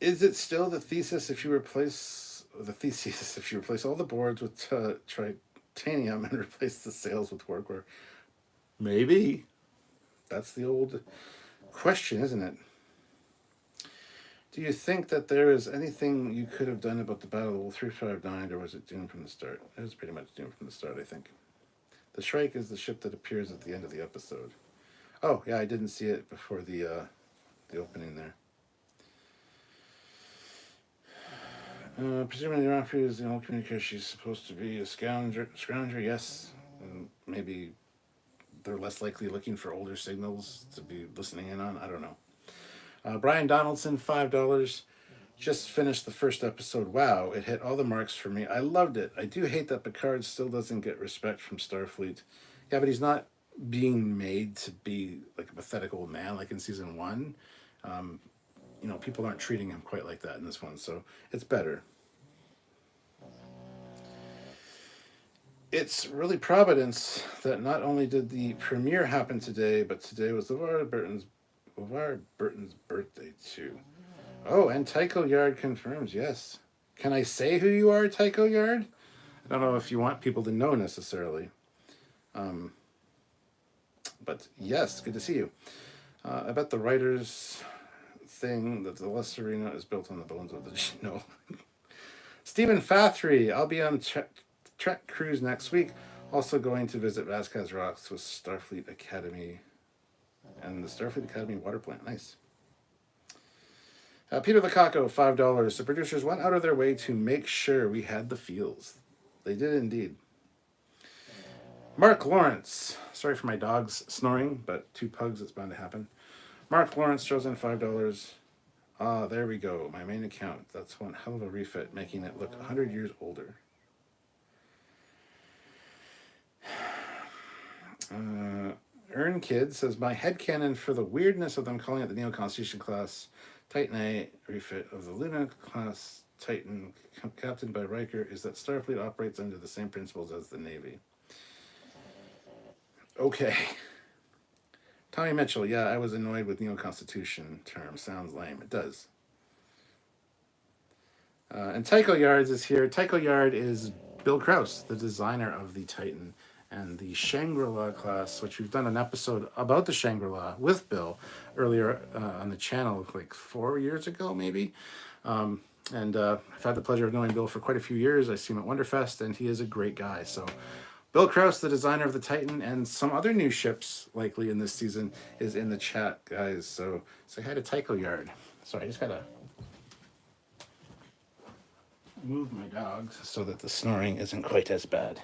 Is it still the thesis if you replace all the boards with titanium and replace the sails with workwear? Maybe. That's the old question, isn't it? Do you think that there is anything you could have done about the Battle of 359, or was it doomed from the start? It was pretty much doomed from the start, I think. The Shrike is the ship that appears at the end of the episode. Oh, yeah, I didn't see it before the opening there. Presumably Raffi is the only communicator. She's supposed to be a scrounger, yes. Maybe they're less likely looking for older signals to be listening in on. I don't know. Brian Donaldson, $5. Just finished the first episode. Wow, it hit all the marks for me. I loved it. I do hate that Picard still doesn't get respect from Starfleet. Yeah, but he's not being made to be like a pathetic old man like in season one. People aren't treating him quite like that in this one, so it's better. It's really Providence that not only did the premiere happen today, but today was LeVar Burton's birthday too. Oh, and Tycho Yard confirms, yes. Can I say who you are, Tycho Yard? I don't know if you want people to know necessarily. But yes, good to see you. I bet the writers thing that the Less Arena is built on the bones of the... No. Stephen Fathry, I'll be on Trek Cruise next week. Also going to visit Vasquez Rocks with Starfleet Academy and the Starfleet Academy water plant. Nice. Peter Lukaku, $5. The producers went out of their way to make sure we had the feels. They did indeed. Mark Lawrence. Sorry for my dogs snoring, but 2 pugs, it's bound to happen. Mark Lawrence throws in $5. There we go. My main account. That's one hell of a refit, making it look 100 years older. Earn Kid says, my headcanon for the weirdness of them calling it the Neo Constitution class Titan A refit of the Luna class Titan captained by Riker is that Starfleet operates under the same principles as the Navy. Okay. Tommy Mitchell, yeah, I was annoyed with Neo Constitution term. Sounds lame. It does. And Tycho Yards is here. Tycho Yard is Bill Krause, the designer of the Titan and the Shangri-La class, which we've done an episode about the Shangri-La with Bill earlier on the channel, like 4 years ago, maybe. I've had the pleasure of knowing Bill for quite a few years. I see him at Wonderfest, and he is a great guy. So Bill Krause, the designer of the Titan and some other new ships likely in this season, is in the chat, guys. So say hi to Tycho Yard. Sorry, I just gotta move my dogs so that the snoring isn't quite as bad.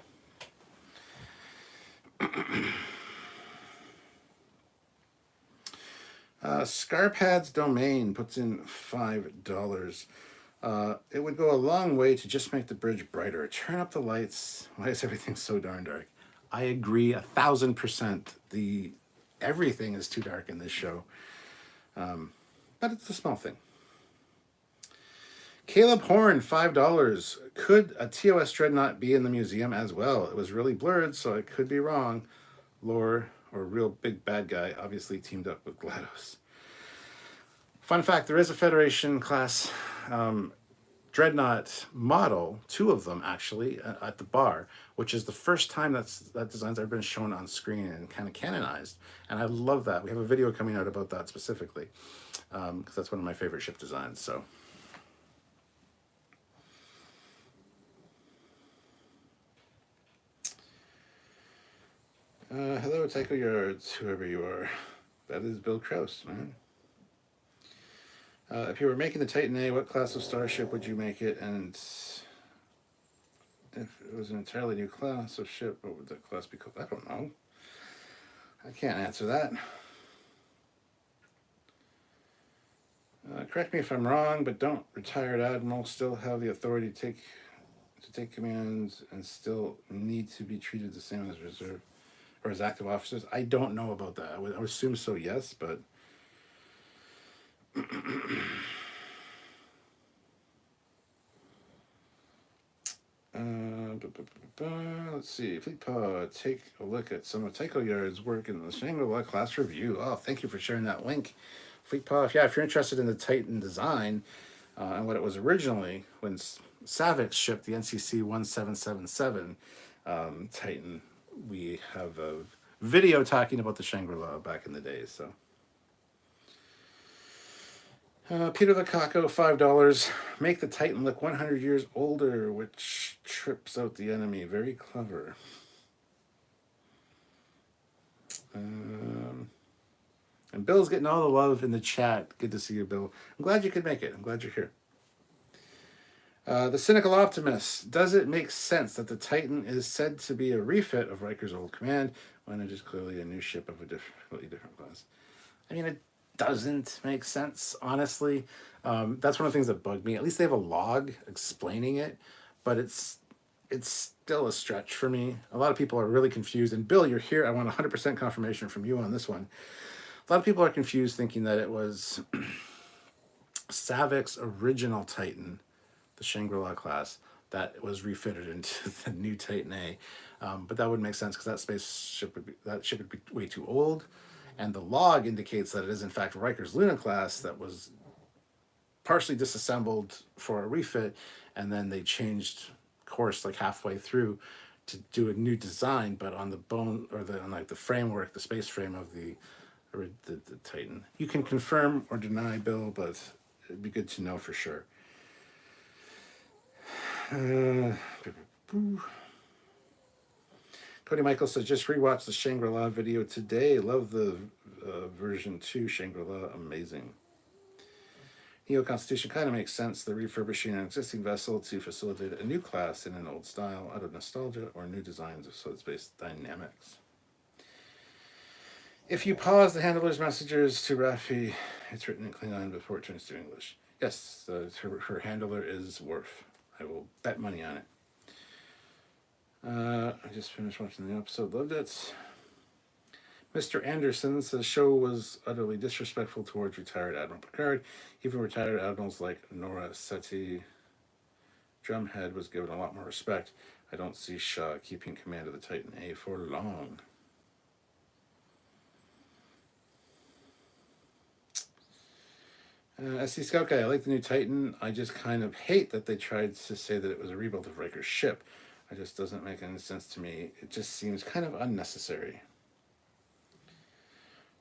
Scarpad's Domain puts in $5. It would go a long way to just make the bridge brighter. Turn up the lights. Why is everything so darn dark? I agree 1,000%. Everything is too dark in this show. But it's a small thing. Caleb Horn, $5. Could a TOS Dreadnought be in the museum as well? It was really blurred, so I could be wrong. Lore, or real big bad guy, obviously teamed up with GLaDOS. Fun fact, there is a Federation class Dreadnought model, 2 of them actually, at the bar, which is the first time that design's ever been shown on screen and kind of canonized. And I love that. We have a video coming out about that specifically, because that's one of my favorite ship designs. So. Hello, Tycho Yards, whoever you are. That is Bill Krause, man. If you were making the Titan A, what class of starship would you make it? And if it was an entirely new class of ship, what would that class be called? I don't know. I can't answer that. Correct me if I'm wrong, but don't retired admirals still have the authority to take commands and still need to be treated the same as reserve or as active officers? I don't know about that. I would assume so, yes, but let's see. Fleet Pod, take a look at some of Tycho Yard's work in the Shangri-La class review. Oh, thank you for sharing that link. Fleet Pod, yeah, if you're interested in the Titan design and what it was originally when Savik's ship, the NCC 1777 Titan, we have a video talking about the Shangri-La back in the day, so. Peter Lukaku, $5. Make the Titan look 100 years older, which trips out the enemy. Very clever. And Bill's getting all the love in the chat. Good to see you, Bill. I'm glad you could make it. I'm glad you're here. The Cynical Optimist. Does it make sense that the Titan is said to be a refit of Riker's old command Voyager is clearly a new ship of a completely different class. I mean, it doesn't make sense, honestly. That's one of the things that bugged me. At least they have a log explaining it, but it's still a stretch for me. A lot of people are really confused. And Bill, you're here. I want 100% confirmation from you on this one. A lot of people are confused, thinking that it was Savik's original Titan, the Shangri-La class, that was refitted into the new Titan A. But that wouldn't make sense because that ship would be way too old. And the log indicates that it is in fact Riker's Luna class that was partially disassembled for a refit, and then they changed course like halfway through to do a new design, but on the bone or on like the framework, the space frame of the Titan. You can confirm or deny, Bill, but it'd be good to know for sure. Cody Michael says, just rewatched the Shangri-La video today. Love the version 2 Shangri-La. Amazing. Neo Constitution kind of makes sense. They're refurbishing an existing vessel to facilitate a new class in an old style out of nostalgia or new designs of solid-space dynamics. If you pause the handler's messages to Raffi, it's written in Klingon before it turns to English. Yes, her handler is Worf. I will bet money on it. I just finished watching the episode. Loved it. Mr. Anderson says, show was utterly disrespectful towards retired Admiral Picard. Even retired admirals like Nora Seti Drumhead was given a lot more respect. I don't see Shaw keeping command of the Titan A for long. SC Scout Guy, I like the new Titan. I just kind of hate that they tried to say that it was a rebuild of Riker's ship. It just doesn't make any sense to me. It just seems kind of unnecessary.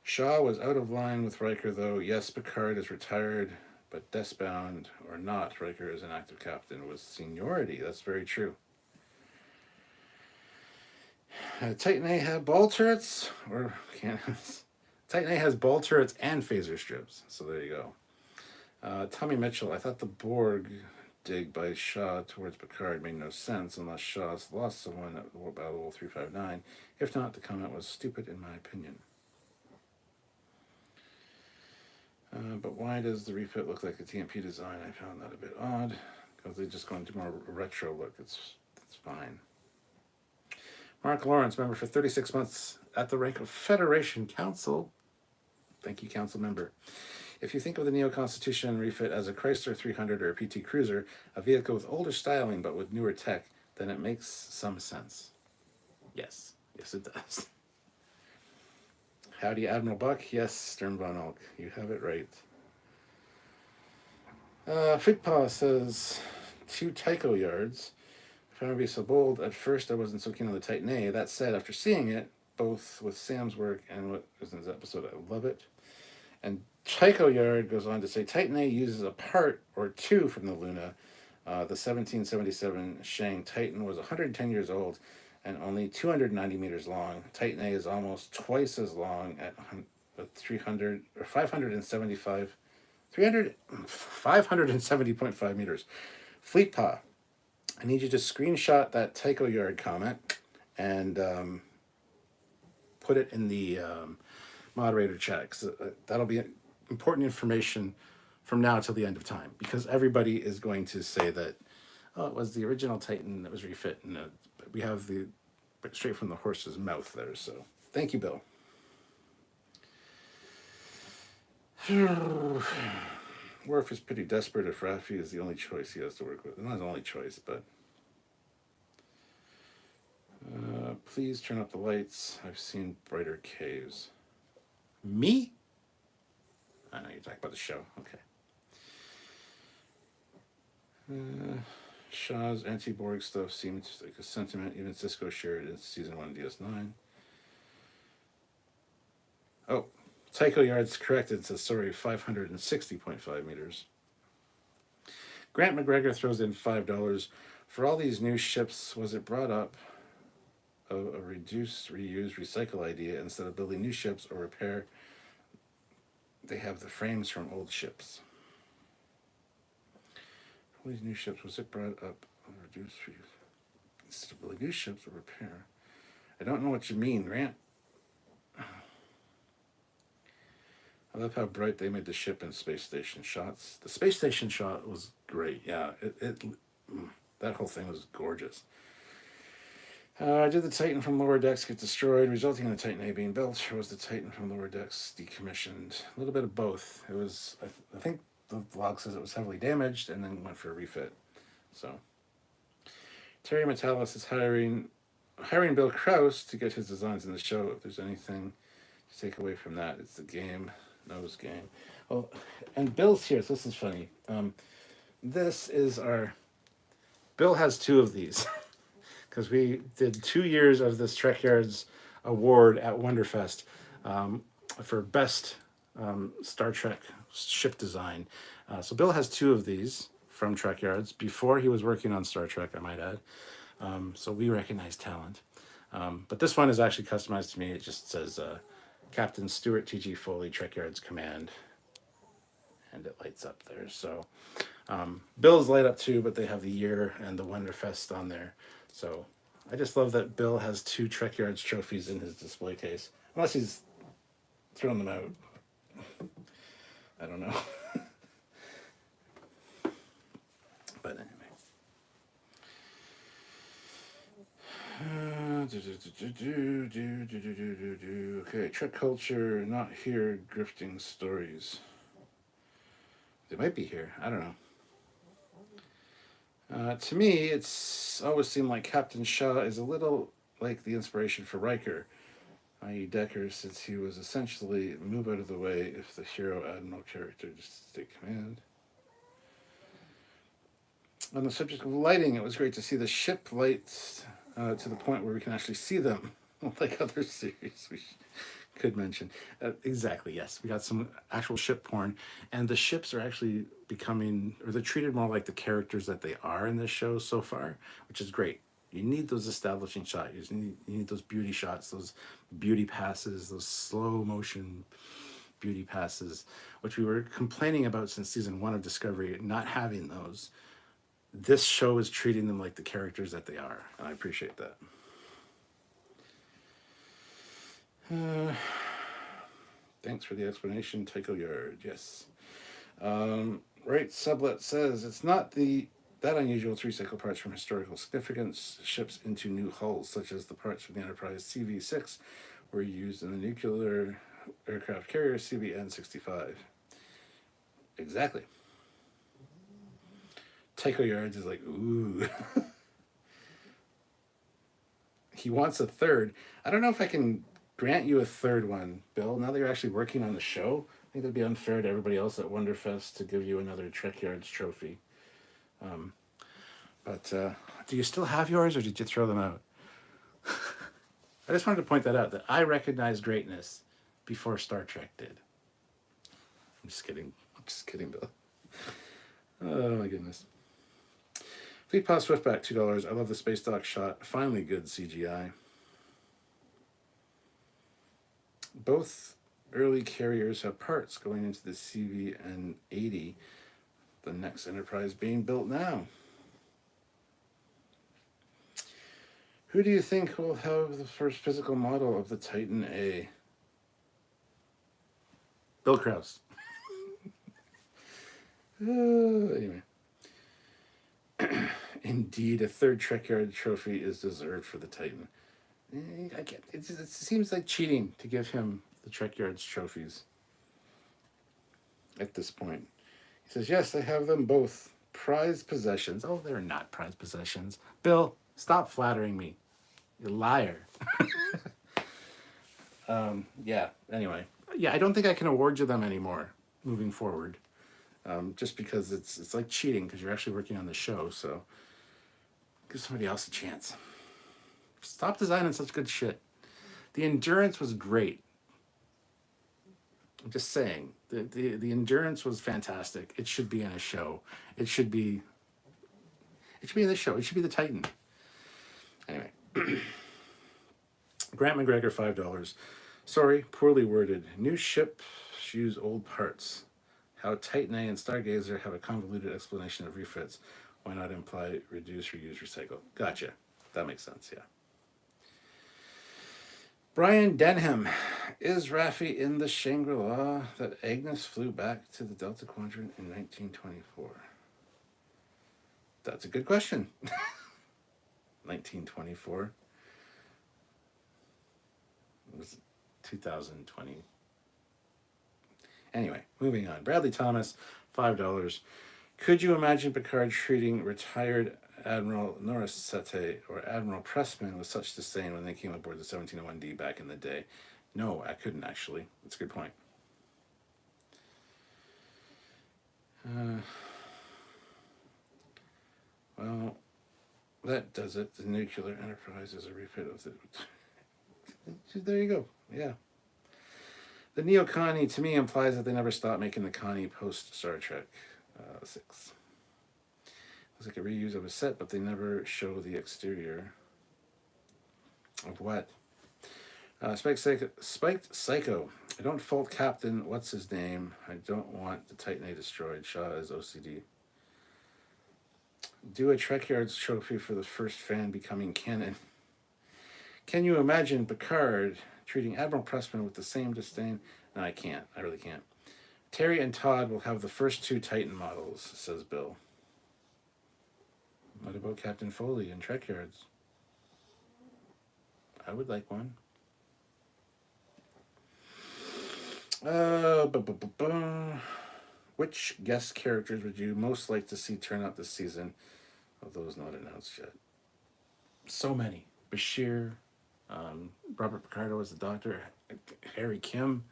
Shaw was out of line with Riker, though. Yes, Picard is retired, but desk-bound or not, Riker is an active captain with seniority. That's very true. Titan A have ball turrets or cannons. Titan A has ball turrets and phaser strips. So there you go. Tommy Mitchell, I thought the Borg dig by Shaw towards Picard made no sense unless Shaw's lost someone at Battle 359. If not, the comment was stupid in my opinion. But why does the refit look like a TMP design? I found that a bit odd. Because they're just going to more retro look. It's fine. Mark Lawrence, member for 36 months at the rank of Federation Council. Thank you, council member. If you think of the Neo-Constitution refit as a Chrysler 300 or a PT Cruiser, a vehicle with older styling but with newer tech, then it makes some sense. Yes. Yes, it does. Howdy, Admiral Buck. Yes, Stern Von Ulk. You have it right. Fitpaw says, 2 Trekyards. If I'm going to be so bold, at first I wasn't so keen on the Titan A. That said, after seeing it, both with Sam's work and what was in this episode, I love it. And Trekyard goes on to say, Titan A uses a part or two from the Luna. The 1777 Shang Titan was 110 years old and only 290 meters long. Titan A is almost twice as long at 300 or 575, 570.5 meters. Fleetpaw, I need you to screenshot that Trekyard comment and put it in the moderator chat, because that'll be important information from now till the end of time, because everybody is going to say that, oh, it was the original Titan that was refit, and we have the straight from the horse's mouth there. So thank you, Bill. Worf is pretty desperate if Raffi is the only choice he has to work with. Not his only choice, but please turn up the lights. I've seen brighter caves. Me? I know you're talking about the show. Okay. Shaw's anti-Borg stuff seems like a sentiment even Cisco shared in season 1 DS9. Oh, Trekyard's corrected. It says, sorry, 560.5 meters. Grant McGregor throws in $5. For all these new ships, was it brought up a reduce, reuse, recycle idea instead of building new ships or repair? They have the frames from old ships. For all these new ships, was it brought up a reduce, reuse instead of building new ships or repair? I don't know what you mean, Grant. I love how bright they made the ship and space station shots. The space station shot was great. Yeah, that whole thing was gorgeous. Did the Titan from lower decks get destroyed, resulting in the Titan A being built, or was the Titan from lower decks decommissioned? A little bit of both. It was, I think the log says it was heavily damaged and then went for a refit. So, Terry Metalis is hiring Bill Krause to get his designs in the show. If there's anything to take away from that, it's the game. Nose game. Oh, and Bill's here, so this is funny. This is our... Bill has two of these. Because we did 2 years of this Trekyards award at Wonderfest for best Star Trek ship design. So Bill has two of these from Trekyards before he was working on Star Trek, I might add. So we recognize talent. But this one is actually customized to me. It just says Captain Stuart T.G. Foley, Trekyards Command. And it lights up there. So Bill's light up too, but they have the year and the Wonderfest on there. So I just love that Bill has 2 Trekyards trophies in his display case. Unless he's thrown them out. I don't know. But anyway. Okay, Trek culture, not here, grifting stories. They might be here. I don't know. To me, it's always seemed like Captain Shaw is a little like the inspiration for Riker, i.e. Decker, since he was essentially move out of the way if the hero admiral character just take command. On the subject of lighting, it was great to see the ship lights to the point where we can actually see them, like other series we could mention. Exactly, yes. We got some actual ship porn, and the ships are actually becoming, or they're treated more like the characters that they are in this show so far, which is great. You need those establishing shots. You need those beauty shots, those beauty passes, those slow motion beauty passes, which we were complaining about since season 1 of Discovery, not having those. This show is treating them like the characters that they are, and I appreciate that. Thanks for the explanation, Trekyards. Yes. Right, Sublet says it's not that unusual to recycle parts from historical significance ships into new hulls, such as the parts from the Enterprise CV-6 were used in the nuclear aircraft carrier CVN-65. Exactly. Trekyards is like, ooh. He wants a third. I don't know if I can grant you a third one, Bill. Now that you're actually working on the show, I think that'd be unfair to everybody else at Wonderfest to give you another Trekyards trophy. But do you still have yours, or did you throw them out? I just wanted to point that out, that I recognized greatness before Star Trek did. I'm just kidding. Bill. Oh, my goodness. Fleet Pass Swiftback, $2. I love the space dock shot. Finally good CGI. Both early carriers have parts going into the CVN-80, the next Enterprise being built now. Who do you think will have the first physical model of the Titan A? Bill Krause. Anyway. Indeed, a third Trekyard trophy is deserved for the Titan. It seems like cheating to give him the Trekyards trophies at this point. He says, yes, I have them both. Prized possessions. Oh, they're not prized possessions. Bill, stop flattering me. You liar. Yeah, anyway. Yeah, I don't think I can award you them anymore moving forward. Just because it's like cheating because you're actually working on the show, so give somebody else a chance. Stop designing such good shit. The endurance was great. I'm just saying. The endurance was fantastic. It should be in a show. It should be in the show. It should be the Titan. Anyway. Grant McGregor, $5. Sorry, poorly worded. New ship use old parts. How Titan A and Stargazer have a convoluted explanation of refits. Why not imply reduce, reuse, recycle? Gotcha. That makes sense, yeah. Brian Denham. Is Raffi in the Shangri-La that Agnes flew back to the Delta Quadrant in 1924? That's a good question. 1924. It was 2020. Anyway, moving on. Bradley Thomas, $5. Could you imagine Picard treating retired Admiral Norrisette or Admiral Pressman with such disdain when they came aboard the 1701D back in the day? No, I couldn't actually. That's a good point. Well, that does it. The Nuclear Enterprise is a refit of the... There you go. Yeah. The Neo Connie to me implies that they never stopped making the Connie post Star Trek 6. Looks like a reuse of a set, but they never show the exterior of what. Spiked Psycho. I don't fault Captain. What's his name? I don't want the Titan A destroyed. Shaw is OCD. Do a Trekyards trophy for the first fan becoming canon. Can you imagine Picard treating Admiral Pressman with the same disdain? No, I can't. I really can't. Terry and Todd will have the first 2 Titan models, says Bill. What about Captain Foley and Trekyards? I would like one. Which guest characters would you most like to see turn out this season? Of those not announced yet. So many. Bashir, Robert Picardo as the Doctor, Harry Kim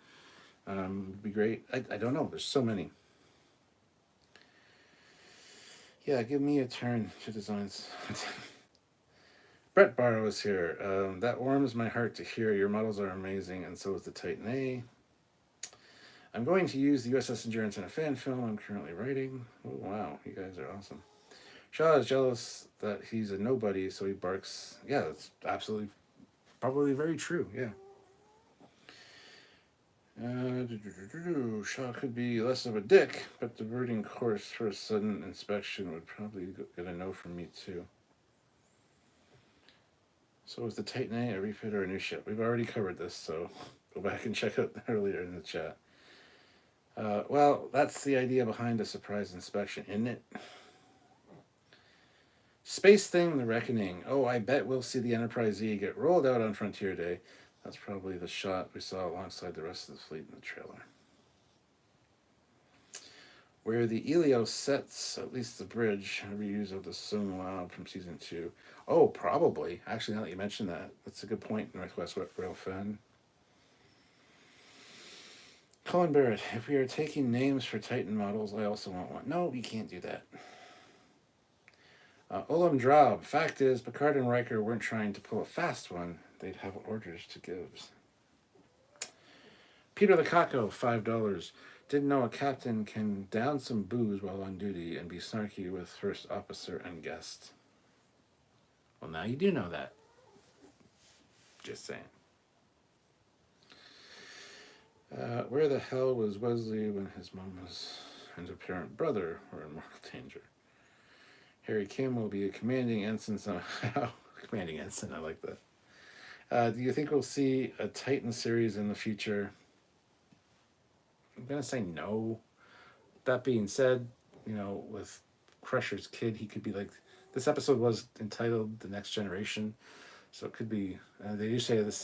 would be great. I don't know. There's so many. Yeah, give me a turn to designs. Brett Barrow is here. That warms my heart to hear. Your models are amazing, and so is the Titan A. I'm going to use the USS Endurance in a fan film I'm currently writing. Oh, wow, you guys are awesome. Shaw is jealous that he's a nobody, so he barks. Yeah, that's absolutely, probably very true, yeah. Shaw could be less of a dick, but the birding course for a sudden inspection would probably get a no from me, too. So is the Titan A refit or a new ship? We've already covered this, so go back and check out earlier in the chat. Well, that's the idea behind a surprise inspection, isn't it? Space Thing, The Reckoning. Oh, I bet we'll see the Enterprise E get rolled out on Frontier Day. That's probably the shot we saw alongside the rest of the fleet in the trailer. Where the Elios sets, at least the bridge, a reuse of the Sun Lab from Season 2. Oh, probably. Actually, now that you mention that, that's a good point, Northwest Rail Fan. Colin Barrett, if we are taking names for Titan models, I also want one. No, we can't do that. Olam Drab, fact is, Picard and Riker weren't trying to pull a fast one. They'd have orders to give. Peter the Caco, $5. Didn't know a captain can down some booze while on duty and be snarky with first officer and guest. Well, now you do know that. Just saying. Where the hell was Wesley when his mom and her parent brother were in mortal danger? Harry Kim will be a commanding ensign somehow. Commanding ensign, I like that. Do you think we'll see a Titan series in the future? I'm going to say no. That being said, you know, with Crusher's kid, he could be like... This episode was entitled The Next Generation, so it could be... they do say this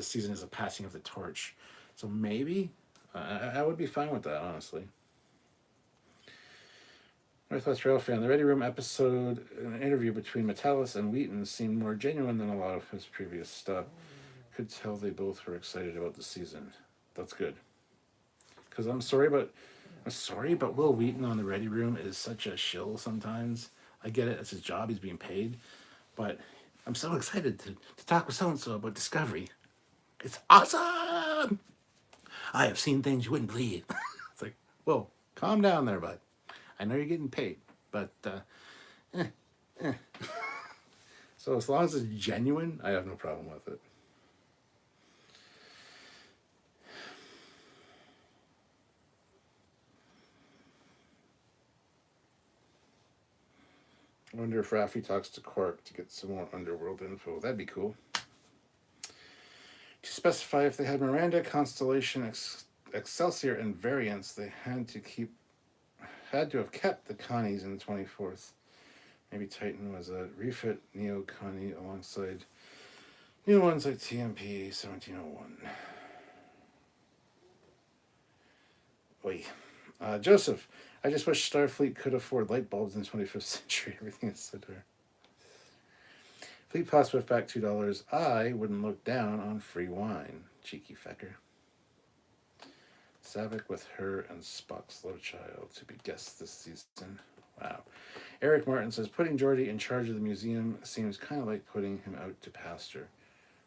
season is a passing of the torch. So maybe? I would be fine with that, honestly. Northwest Railfan, the Ready Room episode, an interview between Metellus and Wheaton seemed more genuine than a lot of his previous stuff. Could tell they both were excited about the season. That's good. Because I'm sorry, but Will Wheaton on the Ready Room is such a shill sometimes. I get it, it's his job, he's being paid. But I'm so excited to talk with so-and-so about Discovery. It's awesome! I have seen things you wouldn't believe. It's like, whoa, calm down there, bud. I know you're getting paid, but So as long as it's genuine, I have no problem with it. I wonder if Raffi talks to Quark to get some more underworld info. That'd be cool. To specify if they had Miranda, Constellation, Excelsior, and Variants, they had to have kept the Connies in the 24th. Maybe Titan was a refit Neo Connie alongside new ones like TMP 1701. Oi. Joseph, I just wish Starfleet could afford light bulbs in the 25th century. Everything is so dark. Fleet Pass with back $2. I wouldn't look down on free wine. Cheeky fecker. Savick with her and Spock's love child to be guests this season. Wow. Eric Martin says, putting Geordi in charge of the museum seems kind of like putting him out to pasture.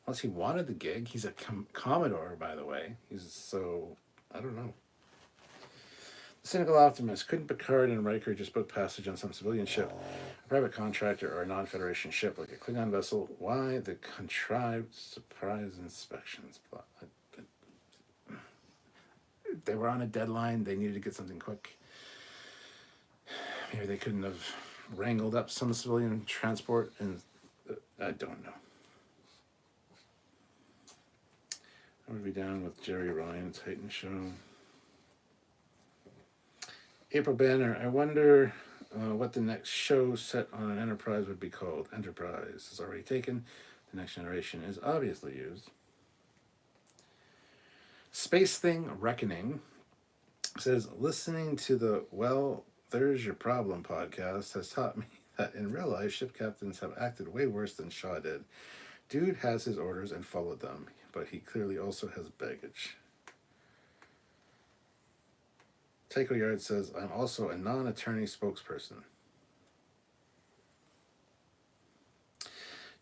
Unless he wanted the gig. He's a Commodore, by the way. I don't know. The cynical optimist, couldn't Picard and Riker just book passage on some civilian ship, a private contractor, or a non-Federation ship like a Klingon vessel? Why the contrived surprise inspections plot? They were on a deadline. They needed to get something quick. Maybe they couldn't have wrangled up some civilian transport, and I don't know. I would be down with Jerry Ryan, Titan show. April Banner, I wonder what the next show set on an Enterprise would be called. Enterprise is already taken. The Next Generation is obviously used. Space Thing Reckoning says, listening to the Well, There's Your Problem podcast has taught me that in real life, ship captains have acted way worse than Shaw did. Dude has his orders and followed them, but he clearly also has baggage. Trekyards says, I'm also a non-attorney spokesperson.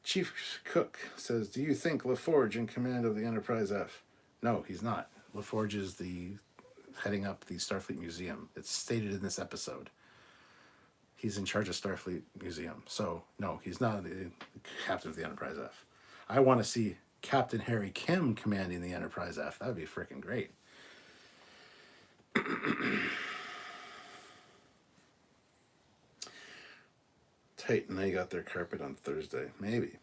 Chief Cook says, do you think LaForge in command of the Enterprise F? No, he's not. LaForge is the heading up the Starfleet Museum. It's stated in this episode. He's in charge of Starfleet Museum. So, no, he's not the captain of the Enterprise F. I want to see Captain Harry Kim commanding the Enterprise F. That would be freaking great. Titan, they got their carpet on Thursday. Maybe.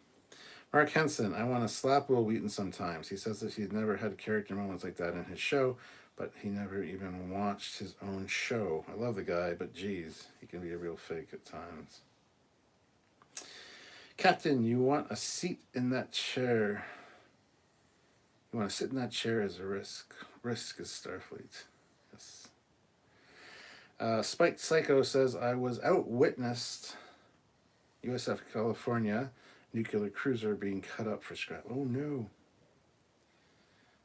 Mark Henson, I want to slap Will Wheaton sometimes. He says that he's never had character moments like that in his show, but he never even watched his own show. I love the guy, but geez, he can be a real fake at times. Captain, you want a seat in that chair. You want to sit in that chair as a risk. Risk is Starfleet. Yes. Spiked Psycho says, I was outwitnessed USF California nuclear cruiser being cut up for scrap. Oh no.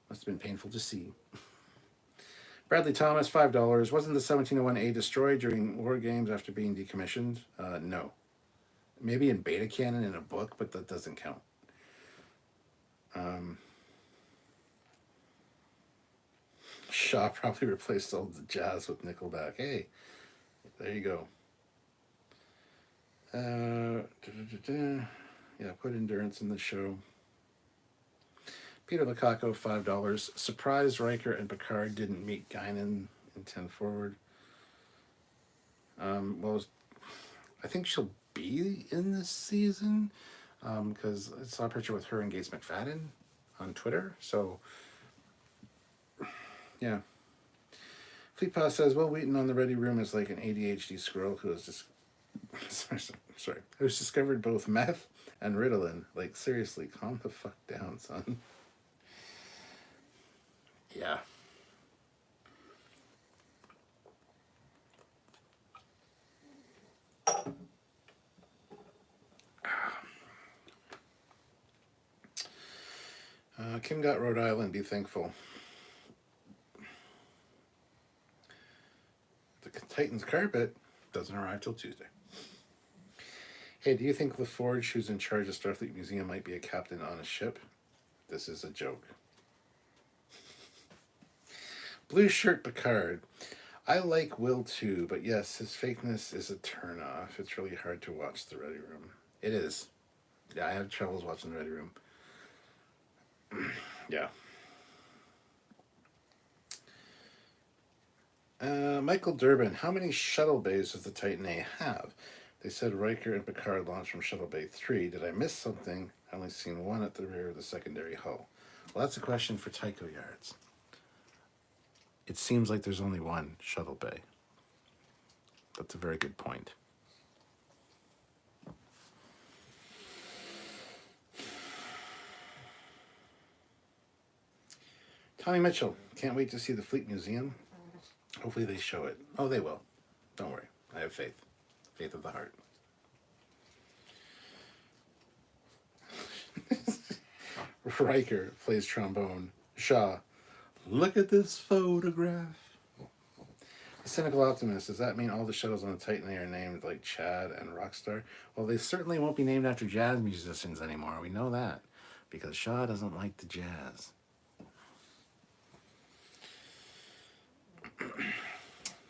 Must have been painful to see. Bradley Thomas, $5. Wasn't the 1701A destroyed during war games after being decommissioned? No. Maybe in beta canon in a book, but that doesn't count. Shaw probably replaced all the jazz with Nickelback. Hey, there you go. Yeah, put endurance in the show. Peter Lukaku, $5. Surprised Riker and Picard didn't meet Guinan in 10 Forward. Well, I think she'll be in this season because I saw a picture with her and Gates McFadden on Twitter. So, yeah. Fleet Pass says, Will Wheaton on the Ready Room is like an ADHD squirrel who has just who's discovered both meth and Ritalin. Like, seriously, calm the fuck down, son. Yeah. Kim got Rhode Island, be thankful. The Titan's carpet doesn't arrive till Tuesday. Hey, do you think LaForge, who's in charge of Starfleet Museum, might be a captain on a ship? This is a joke. Blue Shirt Picard. I like Will too, but yes, his fakeness is a turnoff. It's really hard to watch The Ready Room. It is. Yeah, I have troubles watching The Ready Room. Yeah. Michael Durbin, how many shuttle bays does the Titan A have? They said Riker and Picard launched from Shuttle Bay 3. Did I miss something? I only seen one at the rear of the secondary hull. Well, that's a question for Trekyards. It seems like there's only one shuttle bay. That's a very good point. Tommy Mitchell, can't wait to see the Fleet Museum. Hopefully they show it. Oh, they will. Don't worry. I have faith. Faith of the heart. Riker plays trombone. Shaw, look at this photograph. The cynical optimist, does that mean all the shuttles on the Titan are named like Chad and Rockstar? Well, they certainly won't be named after jazz musicians anymore. We know that. Because Shaw doesn't like the jazz.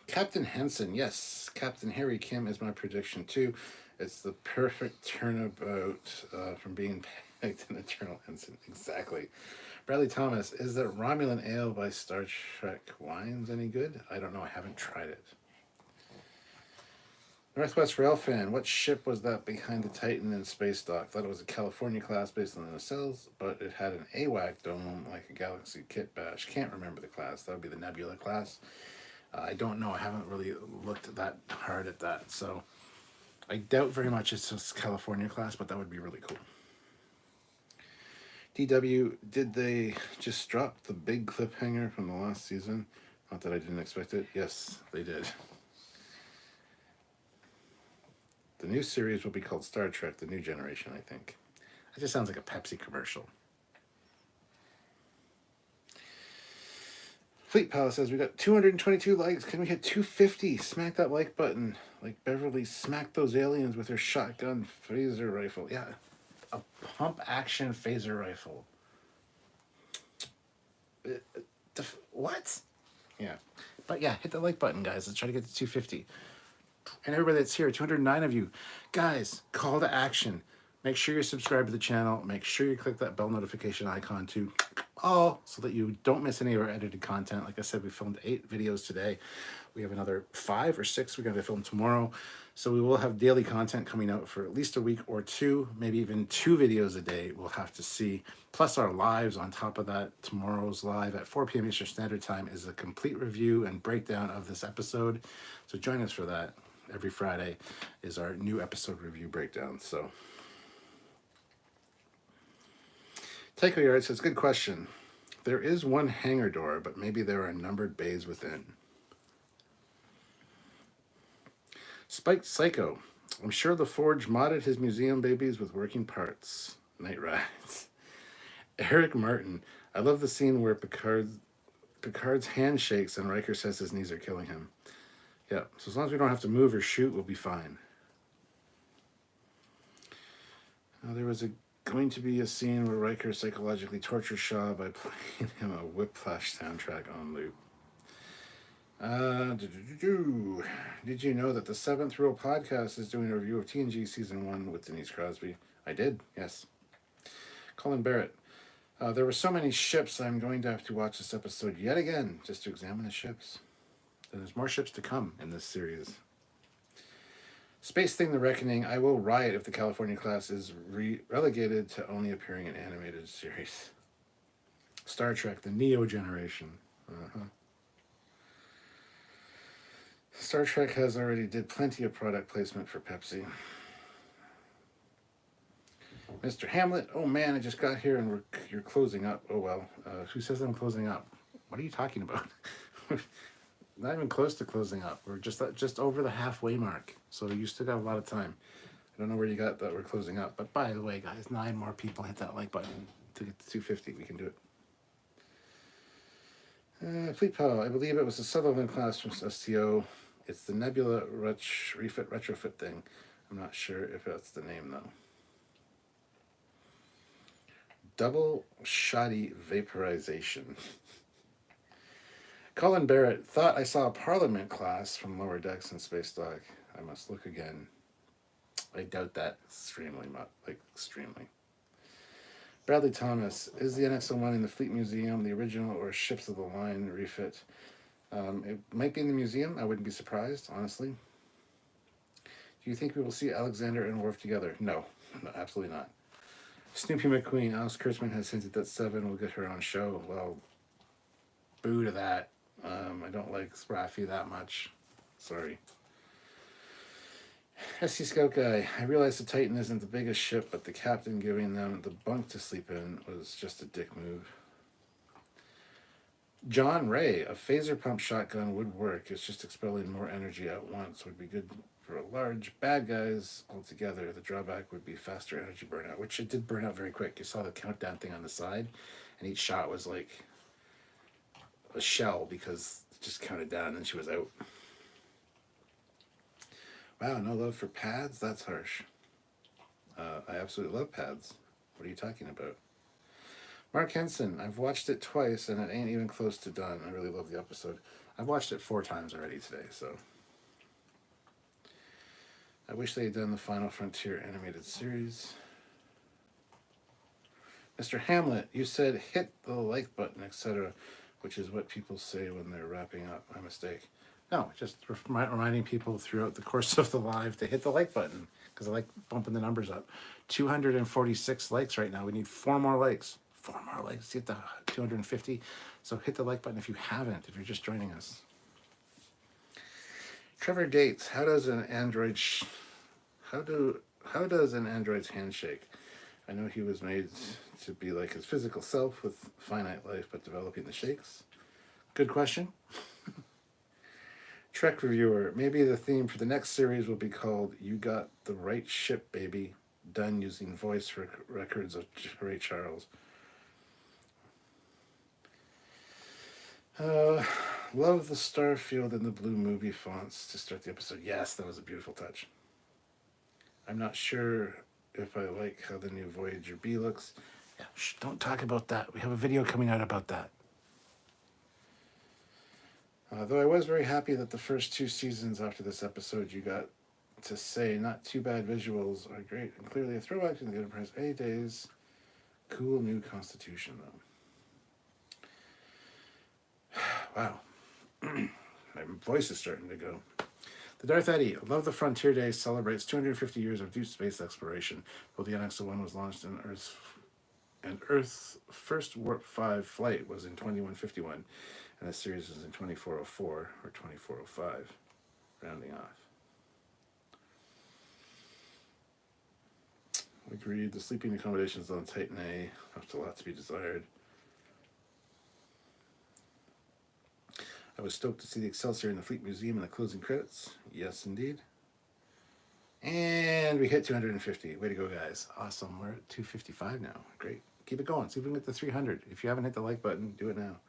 Captain Henson, yes. Captain Harry Kim is my prediction too. It's the perfect turnabout from being pegged in Eternal Henson. Exactly. Bradley Thomas, is that Romulan ale by Star Trek Wines any good? I don't know. I haven't tried it. Northwest Rail fan, what ship was that behind the Titan in space dock? Thought it was a California class based on the nacelles, but it had an AWAC dome like a Galaxy Kit Bash. Can't remember the class. That would be the Nebula class. I don't know. I haven't really looked that hard at that, so I doubt very much it's just California class, but that would be really cool. DW, did they just drop the big cliffhanger from the last season? Not that I didn't expect it. Yes, they did. The new series will be called Star Trek, The New Generation, I think. That just sounds like a Pepsi commercial. Fleet Palace says we got 222 likes. Can we hit 250? Smack that like button. Like Beverly smacked those aliens with her shotgun phaser rifle. Yeah, a pump action phaser rifle. What? Yeah. But yeah, hit the like button, guys. Let's try to get to 250. And everybody that's here, 209 of you. Guys, call to action. Make sure you're subscribed to the channel. Make sure you click that bell notification icon too. All so that you don't miss any of our edited content. Like I said, we filmed 8 videos today. We have another 5 or 6 we're going to film tomorrow. So we will have daily content coming out for at least a week or 2, maybe even 2 videos a day. We'll have to see. Plus our lives on top of that. Tomorrow's live at 4 p.m. Eastern Standard Time is a complete review and breakdown of this episode. So join us for that. Every Friday is our new episode review breakdown. So Trekyards says, good question. There is one hangar door, but maybe there are numbered bays within. Spiked Psycho. I'm sure LaForge modded his museum babies with working parts. Night Rides. Eric Martin. I love the scene where Picard's hand shakes and Riker says his knees are killing him. Yeah, so as long as we don't have to move or shoot, we'll be fine. There was going to be a scene where Riker psychologically tortures Shaw by playing him a Whiplash soundtrack on loop. Did you know that the 7th Rule podcast is doing a review of TNG Season 1 with Denise Crosby? I did, yes. Colin Barrett. There were so many ships, I'm going to have to watch this episode yet again just to examine the ships. There's more ships to come in this series. Space Thing, The Reckoning. I will riot if the California class is relegated to only appearing in animated series. Star Trek, The Neo Generation. Star Trek has already did plenty of product placement for Pepsi. Mr. Hamlet. Oh man, I just got here and you're closing up. Oh well. Who says I'm closing up? What are you talking about? Not even close to closing up. We're just over the halfway mark. So you still got a lot of time. I don't know where you got that we're closing up. But by the way, guys, 9 more people hit that like button to get to 250. We can do it. Fleet Pal. I believe it was the Sutherland class from STO. It's the Nebula refit retrofit thing. I'm not sure if that's the name though. Double shoddy vaporization. Colin Barrett, thought I saw a Parliament class from Lower Decks in Space Dock. I must look again. I doubt that extremely. Bradley Thomas, is the NX-01 in the Fleet Museum the original or Ships of the Line refit? It might be in the museum. I wouldn't be surprised, honestly. Do you think we will see Alexander and Worf together? No, absolutely not. Snoopy McQueen, Alice Kurtzman has hinted that Seven will get her own show. Well, boo to that. I don't like Raffi that much. Sorry. SC Scout Guy, I realize the Titan isn't the biggest ship, but the captain giving them the bunk to sleep in was just a dick move. John Ray, a phaser pump shotgun would work. It's just expelling more energy at once. Would be good for large bad guys altogether. The drawback would be faster energy burnout, which it did burn out very quick. You saw the countdown thing on the side, and each shot was like a shell because it just counted down and then she was out. Wow, no love for pads? That's harsh. I absolutely love pads. What are you talking about? Mark Henson, I've watched it twice and it ain't even close to done. I really love the episode. I've watched it 4 times already today, so. I wish they had done the Final Frontier animated series. Mr. Hamlet, you said hit the like button, etc., which is what people say when they're wrapping up. My mistake. No, just reminding people throughout the course of the live to hit the like button because I like bumping the numbers up. 246 likes right now. We need 4 more likes. 4 more likes to get the 250. So hit the like button if you haven't, if you're just joining us. Trevor Dates, how does an android's handshake? I know he was made to be like his physical self with finite life, but developing the shakes. Good question. Trek reviewer, maybe the theme for the next series will be called "You Got the Right Ship, Baby," done using voice records of Ray Charles. Love the Starfield and the blue movie fonts to start the episode. Yes, that was a beautiful touch. I'm not sure if I like how the new Voyager B looks. Yeah, don't talk about that. We have a video coming out about that. Though I was very happy that the first 2 seasons after this episode you got to say not too bad visuals are great and clearly a throwback to the Enterprise A days. Cool new constitution though. Wow. My voice is starting to go. The Darth Eddy, Love the Frontier Day celebrates 250 years of deep space exploration. Though the NX-01 was launched in Earth's first Warp 5 flight was in 2151, and the series was in 2404 or 2405, rounding off. Agreed, the sleeping accommodations on Titan A left a lot to be desired. I was stoked to see the Excelsior in the Fleet Museum in the closing credits. Yes, indeed. And we hit 250. Way to go, guys. Awesome. We're at 255 now. Great. Keep it going. See if we can get to 300. If you haven't hit the like button, do it now.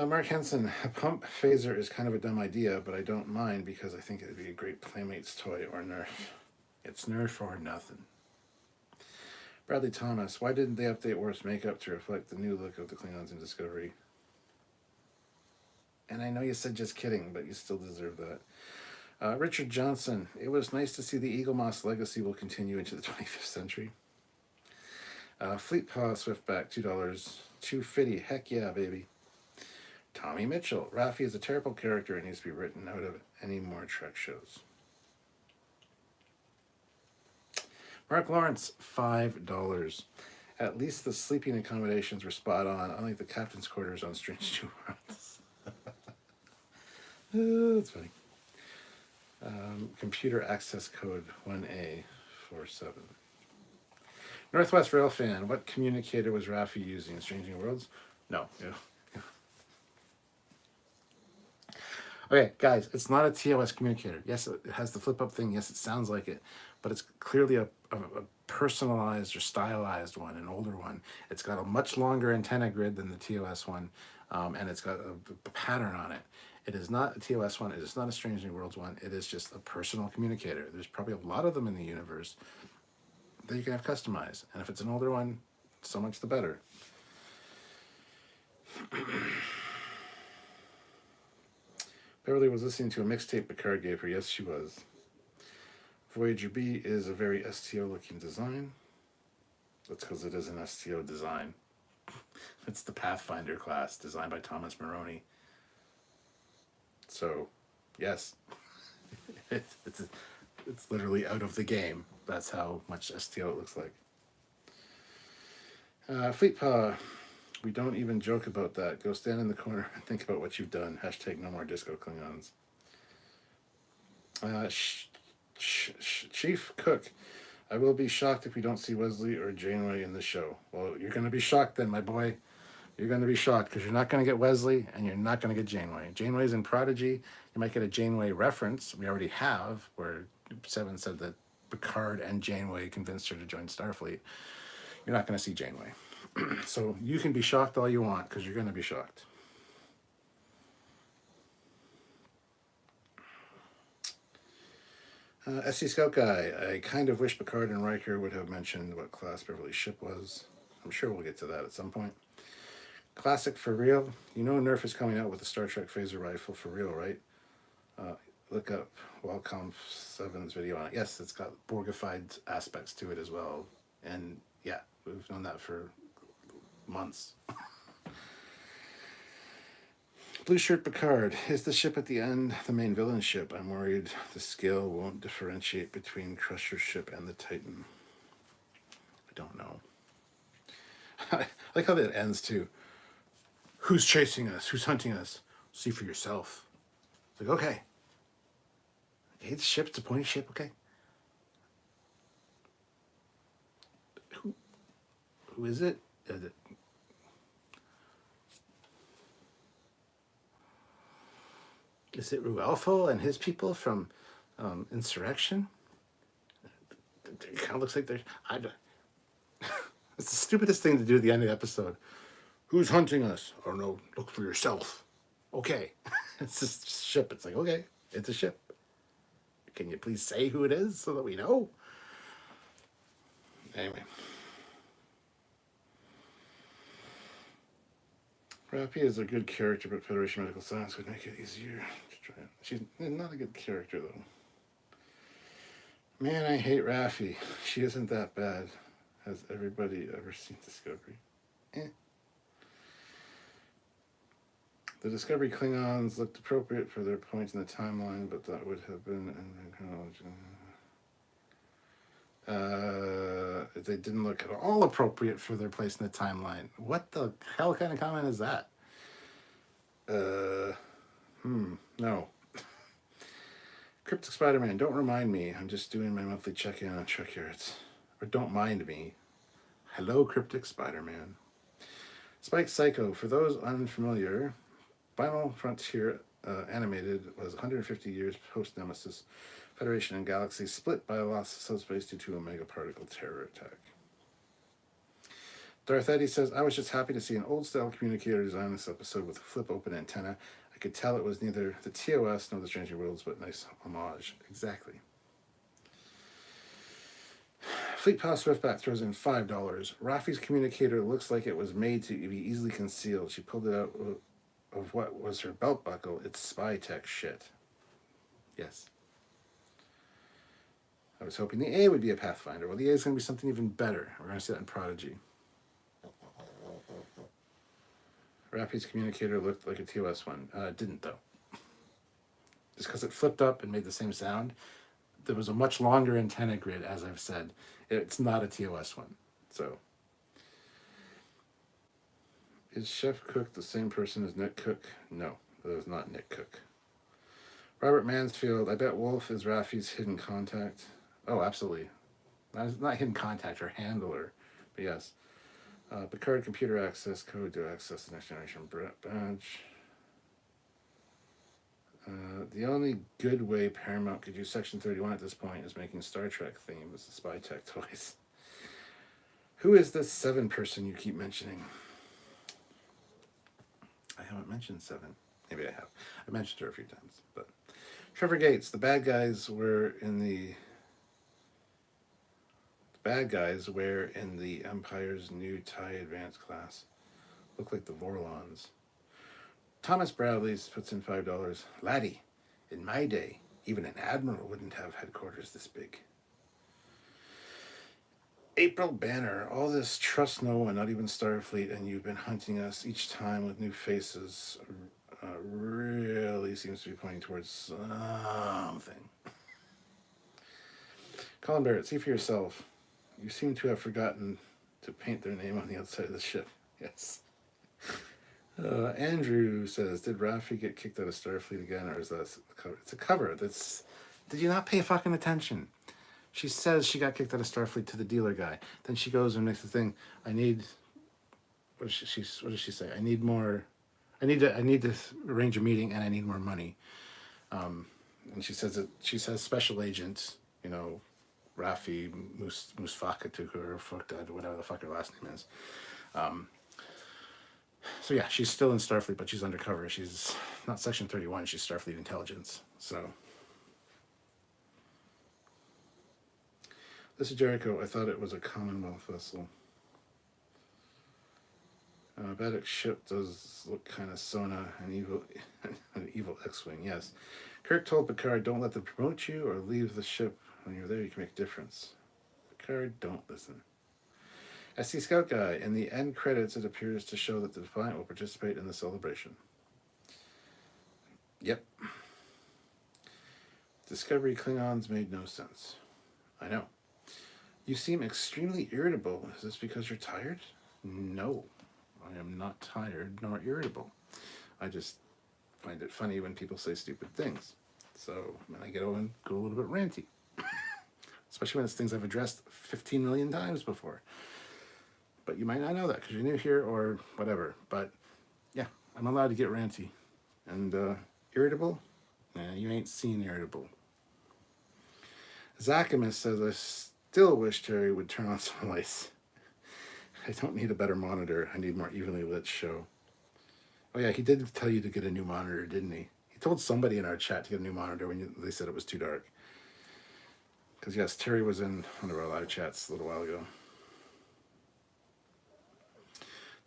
Mark Henson, a pump phaser is kind of a dumb idea, but I don't mind because I think it would be a great Playmates toy or Nerf. It's Nerf or nothing. Bradley Thomas, why didn't they update Worf's makeup to reflect the new look of the Klingons in Discovery? And I know you said just kidding, but you still deserve that. Richard Johnson, it was nice to see the Eagle Moss legacy will continue into the 25th century. Fleet Paw Swiftback, $2. $2.50, heck yeah, baby. Tommy Mitchell, Raffi is a terrible character and needs to be written out of any more Trek shows. Mark Lawrence, $5. At least the sleeping accommodations were spot on, unlike the captain's quarters on Strange New Worlds. That's funny. Computer access code 1A47. Northwest Rail fan, what communicator was Raffi using in Strange New Worlds? No. Yeah. Okay, guys, it's not a TOS communicator. Yes, it has the flip-up thing. Yes, it sounds like it. But it's clearly a personalized or stylized one, an older one. It's got a much longer antenna grid than the TOS one, and it's got a pattern on it. It is not a TOS one. It is not a Strange New Worlds one. It is just a personal communicator. There's probably a lot of them in the universe that you can have customized. And if it's an older one, so much the better. Beverly was listening to a mixtape Picard gave her. Yes, she was. Voyager B is a very STO-looking design. That's because it is an STO design. It's the Pathfinder class, designed by Thomas Maroney. So, yes. It's literally out of the game. That's how much STO it looks like. Fleet Paw. We don't even joke about that. Go stand in the corner and think about what you've done. Hashtag no more disco Klingons. Chief Cook. I will be shocked if we don't see Wesley or Janeway in the show. Well, you're going to be shocked then, my boy. You're going to be shocked because you're not going to get Wesley and you're not going to get Janeway. Janeway's in Prodigy. You might get a Janeway reference. We already have, where Seven said that Picard and Janeway convinced her to join Starfleet. You're not going to see Janeway. So you can be shocked all you want because you're going to be shocked. SC Scout Guy. I kind of wish Picard and Riker would have mentioned what class Beverly's ship was. I'm sure we'll get to that at some point. Classic for real. You know Nerf is coming out with a Star Trek phaser rifle for real, right? Look up Wellcome 7's video on it. Yes, it's got Borgified aspects to it as well. And yeah, we've known that for months. Blue Shirt Picard. Is the ship at the end the main villain ship? I'm worried the scale won't differentiate between Crusher's ship and the Titan. I don't know. I like how that ends too. Who's chasing us? Who's hunting us? See for yourself. It's like, okay. Okay, the ship, it's a pointy ship, okay. Who is it? Is it Ruelfo and his people from Insurrection? It kind of looks like they're... It's the stupidest thing to do at the end of the episode. Who's hunting us? Oh no, look for yourself. Okay. It's just a ship. It's like, okay, it's a ship. Can you please say who it is so that we know? Anyway. Raffi is a good character, but Federation Medical Science would make it easier to try it. She's not a good character, though. Man, I hate Raffi. She isn't that bad. Has everybody ever seen Discovery? The Discovery Klingons looked appropriate for their point in the timeline, but that would have been they didn't look at all appropriate for their place in the timeline. What the hell kind of comment is that? No. Cryptic Spider-Man, don't remind me. I'm just doing my monthly check-in on Trekyards. Or don't mind me. Hello, Cryptic Spider-Man. Spike Psycho, for those unfamiliar, Final Frontier animated was 150 years post-Nemesis. Federation and Galaxy split by a loss of subspace due to a megaparticle terror attack. Darth Eddie says, I was just happy to see an old-style communicator design this episode with a flip-open antenna. I could tell it was neither the TOS nor the Stranger Worlds, but nice homage. Exactly. Fleet Pass Swiftback throws in $5. Raffi's communicator looks like it was made to be easily concealed. She pulled it out of what was her belt buckle. It's spy tech shit. Yes. I was hoping the A would be a Pathfinder. Well, the A is going to be something even better. We're going to see that in Prodigy. Raffi's communicator looked like a TOS one. It didn't, though. Just because it flipped up and made the same sound. There was a much longer antenna grid, as I've said. It's not a TOS one. So, is Chef Cook the same person as Nick Cook? No, that was not Nick Cook. Robert Mansfield, I bet Wolf is Raffi's hidden contact. Oh, absolutely. Not hidden contact, or handler, but yes. Picard computer access code to access the next generation badge. The only good way Paramount could use Section 31 at this point is making Star Trek themes, the spy tech toys. Who is this Seven person you keep mentioning? I haven't mentioned Seven. Maybe I have. I mentioned her a few times. But Trevor Gates, the bad guys were in the Empire's new TIE Advanced class. Look like the Vorlons. Thomas Bradley puts in $5. Laddie, in my day, even an admiral wouldn't have headquarters this big. April Banner, all this trust no one, not even Starfleet, and you've been hunting us each time with new faces. Really seems to be pointing towards something. Colin Barrett, see for yourself. You seem to have forgotten to paint their name on the outside of the ship. Yes. Andrew says, did Raffi get kicked out of Starfleet again, or is that a cover? It's a cover. That's. Did you not pay fucking attention? She says she got kicked out of Starfleet to the dealer guy. Then she goes and makes the thing. I need. What does she say? I need more. I need to arrange a meeting, and I need more money. And she says that she says special agent. You know, Raffi Musfaka to her, whatever the fuck her last name is. So yeah, she's still in Starfleet, but she's undercover. She's not Section 31. She's Starfleet Intelligence. So. This is Jericho. I thought it was a Commonwealth vessel. Baddock's ship does look kind of Sona, an evil X-wing. Yes. Kirk told Picard, "Don't let them promote you or leave the ship. When you're there, you can make a difference." Picard, don't listen. SC Scout Guy. In the end credits, it appears to show that the Defiant will participate in the celebration. Yep. Discovery Klingons made no sense. I know. You seem extremely irritable. Is this because you're tired? No, I am not tired nor irritable. I just find it funny when people say stupid things. So when I get over and go a little bit ranty. Especially when it's things I've addressed 15 million times before. But you might not know that because you're new here or whatever. But yeah, I'm allowed to get ranty. And irritable? Nah, you ain't seen irritable. Zachamus says, I still wish Terry would turn on some lights. I don't need a better monitor. I need more evenly lit show. Oh yeah, he did tell you to get a new monitor, didn't he? He told somebody in our chat to get a new monitor when they said it was too dark. Because yes, Terry was in one of our live chats a little while ago.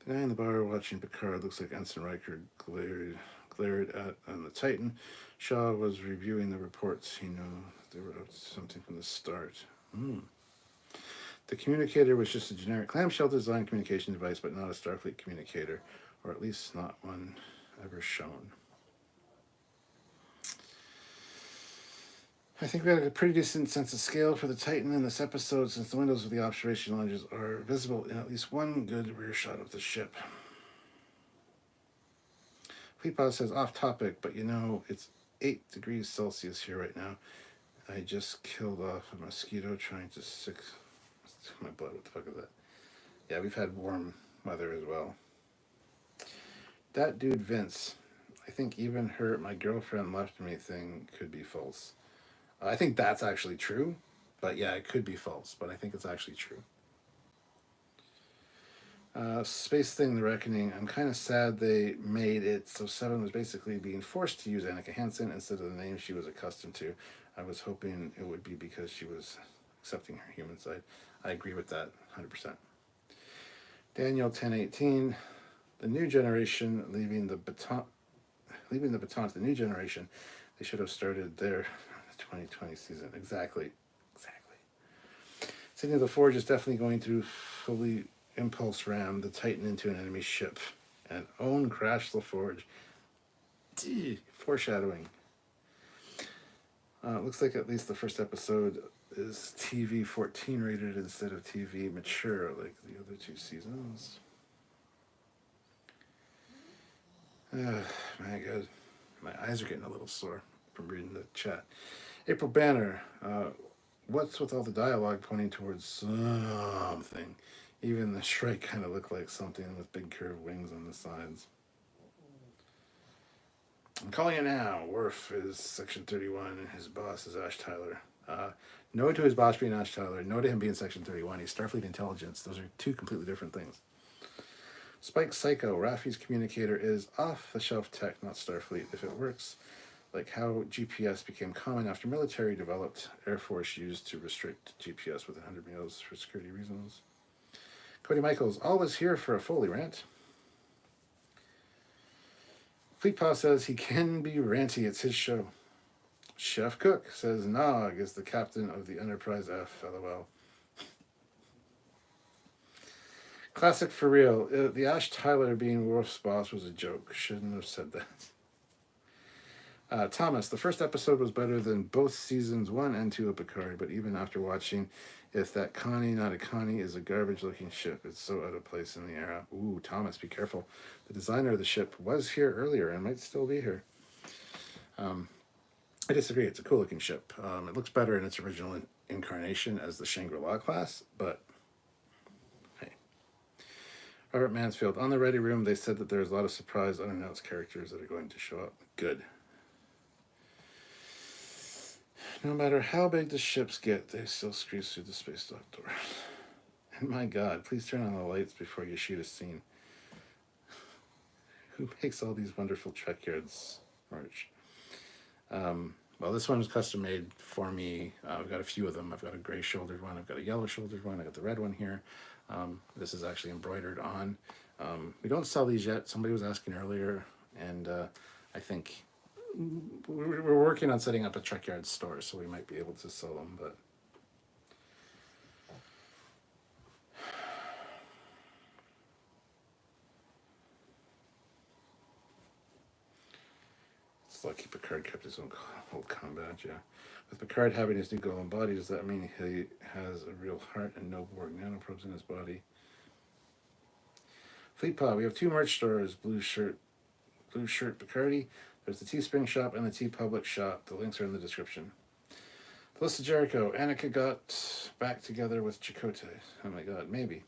The guy in the bar watching Picard looks like Ensign Riker glared at on the Titan. Shaw was reviewing the reports. He knew they were up to something from the start. The communicator was just a generic clamshell design communication device, but not a Starfleet communicator, or at least not one ever shown. I think we had a pretty decent sense of scale for the Titan in this episode, since the windows of the observation lounges are visible in at least one good rear shot of the ship. Fleetpod says, off topic, but you know, it's 8 degrees Celsius here right now. I just killed off a mosquito trying to stick my blood. What the fuck is that? Yeah, we've had warm weather as well. That dude Vince, I think even her "my girlfriend left me" thing could be false. I think that's actually true, but yeah, it could be false, but I think it's actually true. Space Thing, The Reckoning. I'm kind of sad they made it so Seven was basically being forced to use Annika Hansen instead of the name she was accustomed to. I was hoping it would be because she was accepting her human side. I agree with that 100%. Daniel 1018. The new generation leaving the baton to the new generation. They should have started there. 2020 season. Exactly. Sydney of the Forge is definitely going to fully impulse ram the Titan into an enemy ship and own Crash LaForge. Foreshadowing. Looks like at least the first episode is TV 14 rated instead of TV mature like the other 2 seasons. My God. My eyes are getting a little sore from reading the chat. April Banner, what's with all the dialogue pointing towards something? Even the Shrike kind of looked like something with big curved wings on the sides. I'm calling it now. Worf is Section 31 and his boss is Ash Tyler. No to his boss being Ash Tyler, no to him being Section 31. He's Starfleet Intelligence. Those are 2 completely different things. Spike Psycho, Raffi's communicator is off-the-shelf tech, not Starfleet. If it works, like how GPS became common after military developed, Air Force used to restrict GPS within 100 miles for security reasons. Cody Michaels, always here for a Foley rant. Fleetpaw says he can be ranty, it's his show. Chef Cook says Nog is the captain of the Enterprise F, LOL. Classic for real. The Ash Tyler being Worf's boss was a joke. Shouldn't have said that. Thomas, the first episode was better than both seasons 1 and 2 of Picard, but even after watching, if that Connie, not a Connie, is a garbage-looking ship, it's so out of place in the era. Ooh, Thomas, be careful. The designer of the ship was here earlier and might still be here. I disagree. It's a cool-looking ship. It looks better in its original incarnation as the Shangri-La class, but hey. Robert Mansfield, on the Ready Room, they said that there's a lot of surprise, unannounced characters that are going to show up. Good. No matter how big the ships get, they still squeeze through the space dock door. And my God, please turn on the lights before you shoot a scene. Who makes all these wonderful Trekyards merch? Well, this one was custom made for me. I've got a few of them. I've got a gray shouldered one. I've got a yellow shouldered one. I got the red one here. This is actually embroidered on. We don't sell these yet. Somebody was asking earlier, and I think we're working on setting up a Trekyards store, so we might be able to sell them, but it's lucky Picard kept his own old combat, yeah. With Picard having his new golem body, does that mean he has a real heart and no Borg nanoprobes in his body? Fleet Pod, we have 2 merch stores, Blue Shirt Picardy. There's the Teespring shop and the TeePublic shop. The links are in the description. Melissa Jericho, Annika got back together with Chakotay. Oh my God, maybe.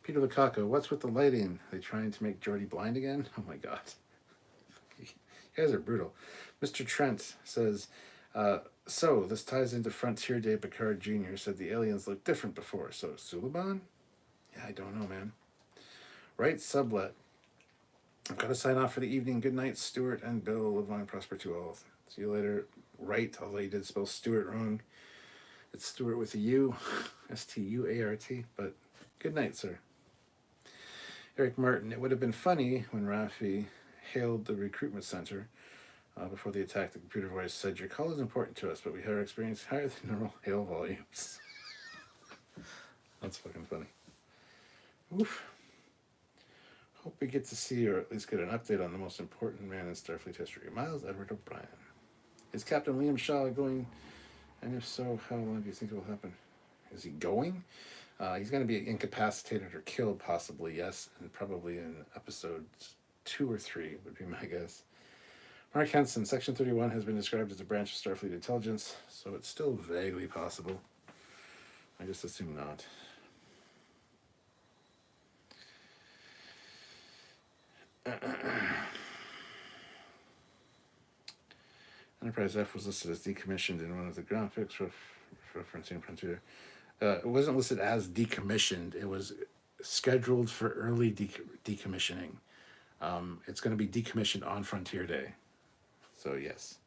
Peter Lukaku, what's with the lighting? Are they trying to make Geordi blind again? Oh my God. You guys are brutal. Mr. Trent says, so this ties into Frontier Day. Picard Jr. said the aliens looked different before. So Suliban? Yeah, I don't know, man. Right, sublet. I've got to sign off for the evening. Good night, Stuart and Bill. Live long and prosper to all. See you later. Right, although you did spell Stuart wrong. It's Stuart with a U, Stuart, but good night, sir. Eric Martin, it would have been funny when Raffi hailed the recruitment center before the attack. The computer voice said, your call is important to us, but we had our experience higher than normal hail volumes. That's fucking funny. Oof. Hope we get to see, or at least get an update on the most important man in Starfleet history, Miles Edward O'Brien. Is Captain Liam Shaw going? And if so, how long do you think it will happen? Is he going? He's going to be incapacitated or killed, possibly, yes, and probably in episodes 2 or 3 would be my guess. Mark Henson, Section 31 has been described as a branch of Starfleet intelligence, so it's still vaguely possible. I just assume not. Enterprise F was listed as decommissioned in one of the graphics referencing Frontier. It wasn't listed as decommissioned. It was scheduled for early decommissioning. It's going to be decommissioned on Frontier Day. So, yes.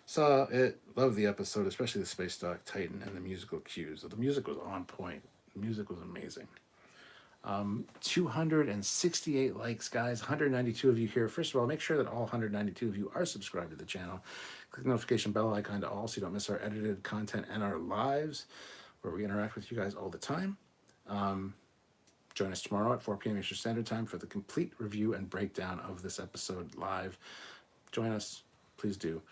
Saw it. Loved the episode, especially the Space Dock Titan and the musical cues. The music was on point. The music was amazing. 268 likes, guys. 192 of you here. First of all, make sure that all 192 of you are subscribed to the channel. Click the notification bell icon to all so you don't miss our edited content and our lives, where we interact with you guys all the time. Join us tomorrow at 4 p.m. Eastern Standard Time for the complete review and breakdown of this episode live. Join us, please do.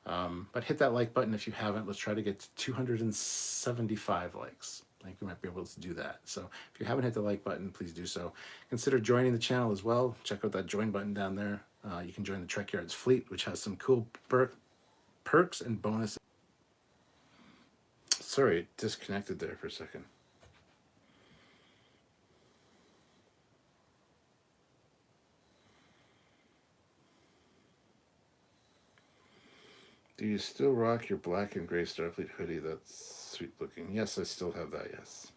But hit that like button if you haven't. Let's try to get to 275 likes. I think we might be able to do that. So if you haven't hit the like button, please do so. Consider joining the channel as well. Check out that join button down there. You can join the Trekyards fleet, which has some cool perks and bonuses. Sorry, it disconnected there for a second. Do you still rock your black and gray Starfleet hoodie? That's sweet looking. Yes, I still have that, yes.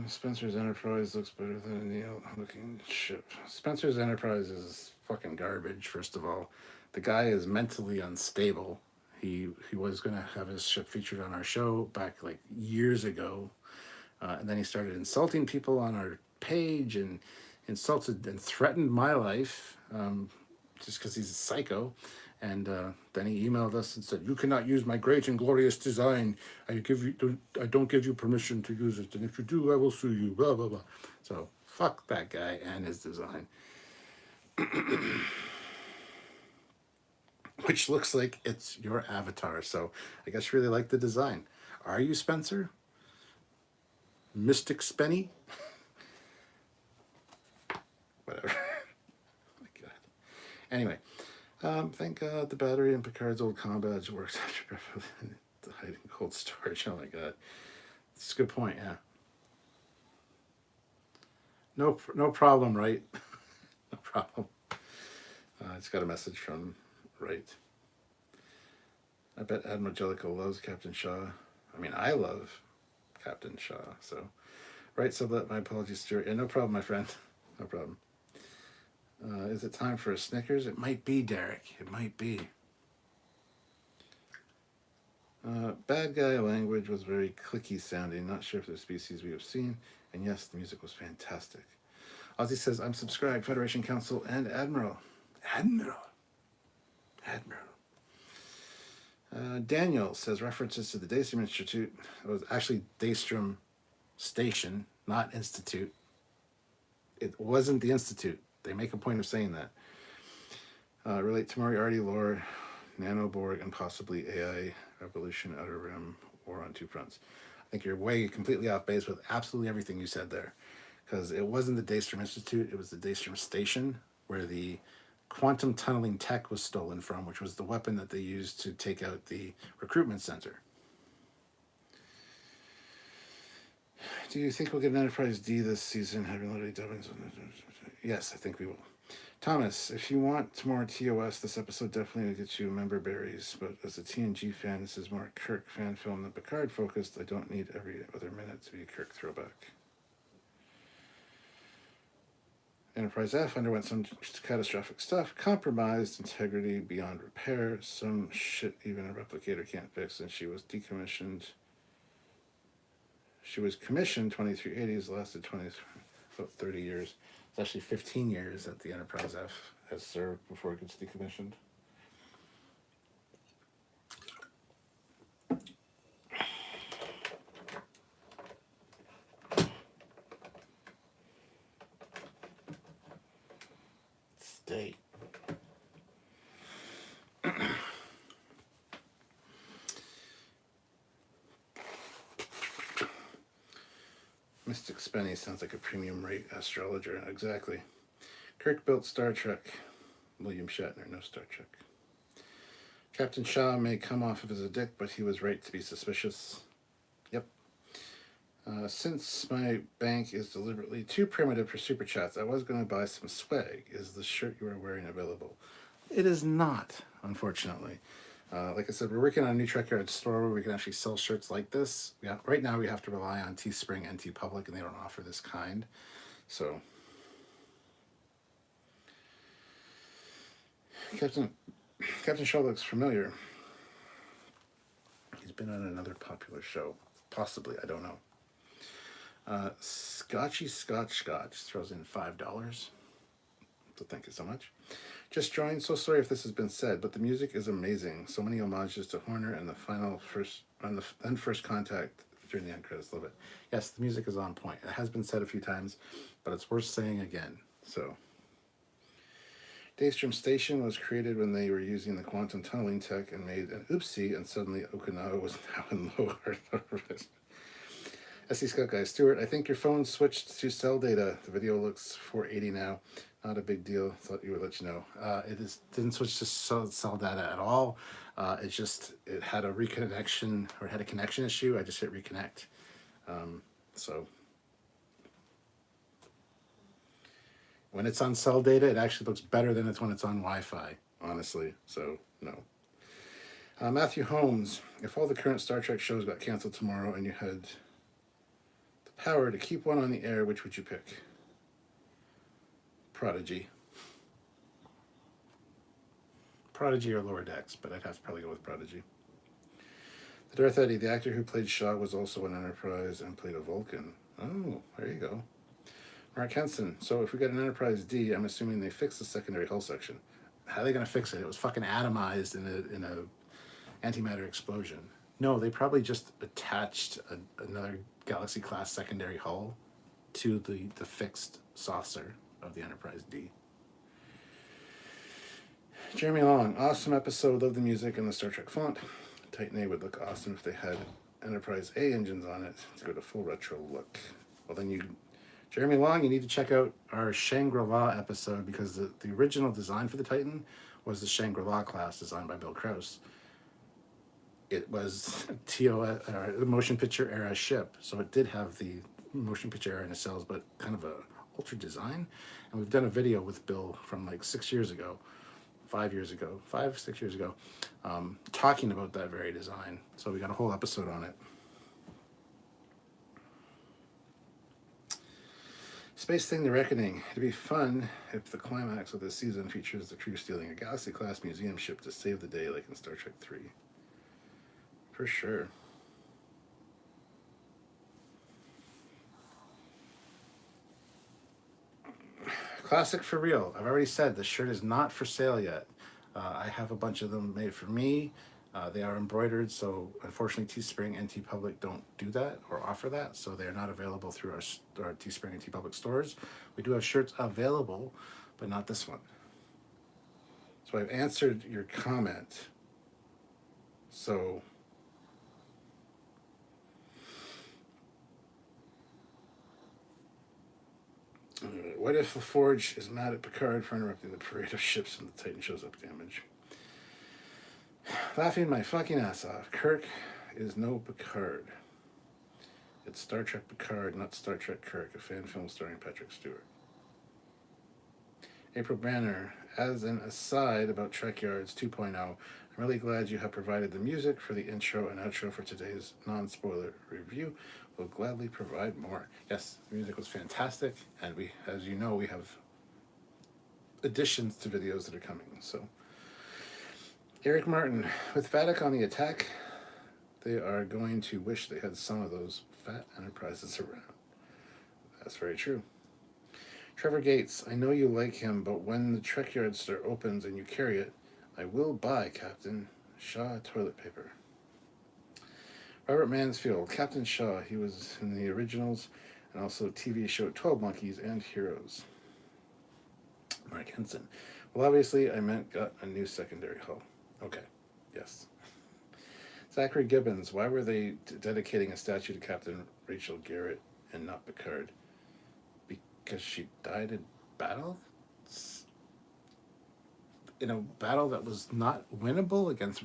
Spencer's Enterprise looks better than a Neil looking ship. Spencer's Enterprise is fucking garbage, first of all. The guy is mentally unstable. He was going to have his ship featured on our show back like years ago. And then he started insulting people on our page and insulted and threatened my life. Just because he's a psycho. And then he emailed us and said, you cannot use my great and glorious design. I don't give you permission to use it. And if you do, I will sue you, blah, blah, blah. So fuck that guy and his design. which looks like it's your avatar. So I guess you really like the design. Are you, Spencer? Mystic Spenny? Whatever. Oh my God. Anyway, thank God the battery in Picard's old comm badge works after the hiding cold storage. Oh my God. It's a good point, yeah. No problem, right? No problem. I just got a message from Right. I bet Admiral Jellicoe loves Captain Shaw. I mean, I love Captain Shaw. So, right, so that my apologies, Stuart. Yeah, no problem, my friend. No problem. Is it time for a Snickers? It might be, Derek. It might be. Bad guy language was very clicky sounding. Not sure if the species we have seen. And yes, the music was fantastic. Ozzy says, I'm subscribed, Federation Council and Admiral. Admiral. Admiral. Daniel says references to the Daystrom Institute. It was actually Daystrom Station, not Institute. It wasn't the Institute. They make a point of saying that. Relate to Moriarty lore, Nanoborg, and possibly AI, Evolution, Outer Rim, War on Two Fronts. I think you're way completely off base with absolutely everything you said there. Because it wasn't the Daystrom Institute, it was the Daystrom Station, where the quantum tunneling tech was stolen from, which was the weapon that they used to take out the recruitment center. Do you think we'll get an Enterprise D this season? Have you already dubbings? Yes, I think we will. Thomas, if you want more TOS, this episode definitely will get you member berries, but as a TNG fan, this is more Kirk fan film than Picard focused. I don't need every other minute to be a Kirk throwback. Enterprise F underwent some catastrophic stuff, compromised integrity beyond repair, some shit even a replicator can't fix, and she was decommissioned. She was commissioned 2380s, lasted 30 years. It's actually 15 years that the Enterprise F has served before it gets decommissioned. Stay. Mystic Spenny sounds like a premium rate astrologer. Exactly. Kirk built Star Trek. William Shatner, no Star Trek. Captain Shaw may come off of as a dick, but he was right to be suspicious. Yep. Since my bank is deliberately too primitive for super chats, I was going to buy some swag. Is the shirt you are wearing available? It is not, unfortunately. Like I said, we're working on a new Trekyards store where we can actually sell shirts like this. Yeah, right now we have to rely on Teespring and TeePublic, and they don't offer this kind. So, Captain Shaw looks familiar. He's been on another popular show. Possibly, I don't know. Scotchy Scotch throws in $5. So thank you so much. Just joined. So sorry if this has been said, but the music is amazing. So many homages to Horner and the first contact during the end credits. Love it. Yes, the music is on point. It has been said a few times, but it's worth saying again. So, Daystrom Station was created when they were using the quantum tunneling tech and made an oopsie, and suddenly Okinawa was now in low Earth orbit. SC Scout Guy Stewart, I think your phone switched to cell data. The video looks 480 now. Not a big deal. Thought you would let you know. Didn't switch to cell data at all. It had a reconnection or had a connection issue. I just hit reconnect. So when it's on cell data, it actually looks better than it's when it's on Wi-Fi. Honestly, so no. Matthew Holmes, if all the current Star Trek shows got canceled tomorrow and you had the power to keep one on the air, which would you pick? Prodigy or Lower Decks, but I'd have to probably go with Prodigy. The Darth Eddie, the actor who played Shaw, was also an Enterprise and played a Vulcan. Oh, there you go. Mark Henson, so if we got an Enterprise D, I'm assuming they fixed the secondary hull section. How are they going to fix it? It was fucking atomized in a antimatter explosion. No, they probably just attached another Galaxy-class secondary hull to the fixed saucer of the Enterprise D. Jeremy Long, awesome episode. Love the music and the Star Trek font. Titan A would look awesome if they had Enterprise A engines on it to go to full retro look. Well, then Jeremy Long, you need to check out our Shangri-La episode because the original design for the Titan was the Shangri-La class designed by Bill Krause. It was the motion picture era ship, so it did have the motion picture era nacelles, but kind of a ultra design. And we've done a video with Bill from like 6 years ago, 6 years ago, talking about that very design. So we got a whole episode on it. Space Thing: The Reckoning. It'd be fun if the climax of this season features the crew stealing a Galaxy-class museum ship to save the day like in Star Trek 3. For sure. Classic for real. I've already said the shirt is not for sale yet. I have a bunch of them made for me. They are embroidered, so unfortunately Teespring and TeePublic don't do that or offer that, so they're not available through our Teespring and TeePublic stores. We do have shirts available, but not this one. So I've answered your comment. So what if the Forge is mad at Picard for interrupting the parade of ships and the Titan shows up damage? Laughing my fucking ass off. Kirk is no Picard. It's Star Trek Picard, not Star Trek Kirk, a fan film starring Patrick Stewart. April Banner, as an aside about Trekyards 2.0, I'm really glad you have provided the music for the intro and outro for today's non-spoiler review. We'll gladly provide more. Yes, the music was fantastic, and we, as you know, we have additions to videos that are coming, so. Eric Martin, with Vadic on the attack, they are going to wish they had some of those fat enterprises around. That's very true. Trevor Gates, I know you like him, but when the Trekyard store opens and you carry it, I will buy Captain Shaw toilet paper. Robert Mansfield, Captain Shaw, he was in the originals and also TV show 12 Monkeys and Heroes. Mark Henson, well, obviously I meant got a new secondary hull. Okay, yes. Zachary Gibbons, why were they dedicating a statue to Captain Rachel Garrett and not Picard? Because she died in battle? In a battle that was not winnable against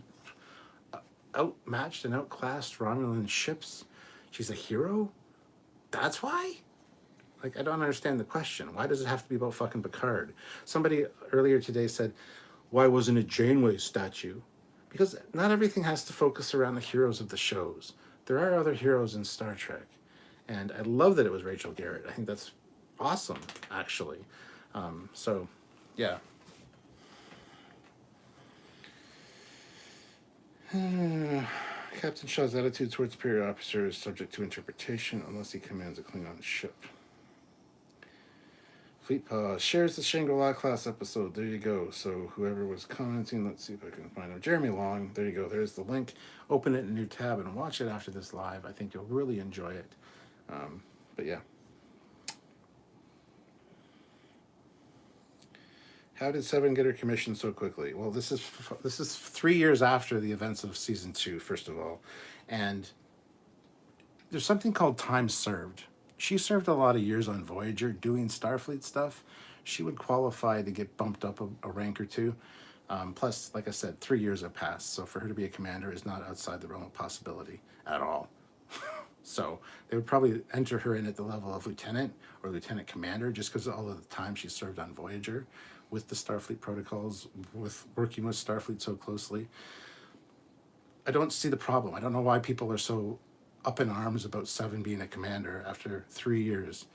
outmatched and outclassed Romulan ships? She's a hero? That's why? Like, I don't understand the question. Why does it have to be about fucking Picard? Somebody earlier today said, why wasn't it Janeway's statue? Because not everything has to focus around the heroes of the shows. There are other heroes in Star Trek. And I love that it was Rachel Garrett. I think that's awesome, actually. So, yeah. Captain Shaw's attitude towards superior officers is subject to interpretation unless he commands a Klingon ship. Fleet Paw shares the Shangri-La class episode. There you go. So whoever was commenting, let's see if I can find him. Jeremy Long. There you go. There's the link. Open it in a new tab and watch it after this live. I think you'll really enjoy it. But yeah. How did Seven get her commission so quickly? Well, this is 3 years after the events of season 2, first of all, and there's something called time served. She served a lot of years on Voyager doing Starfleet stuff. She would qualify to get bumped up a rank or two. Plus, like I said, 3 years have passed, so for her to be a commander is not outside the realm of possibility at all. So they would probably enter her in at the level of lieutenant or lieutenant commander just because of all of the time she served on Voyager with the Starfleet protocols, with working with Starfleet so closely. I don't see the problem. I don't know why people are so up in arms about Seven being a commander after 3 years.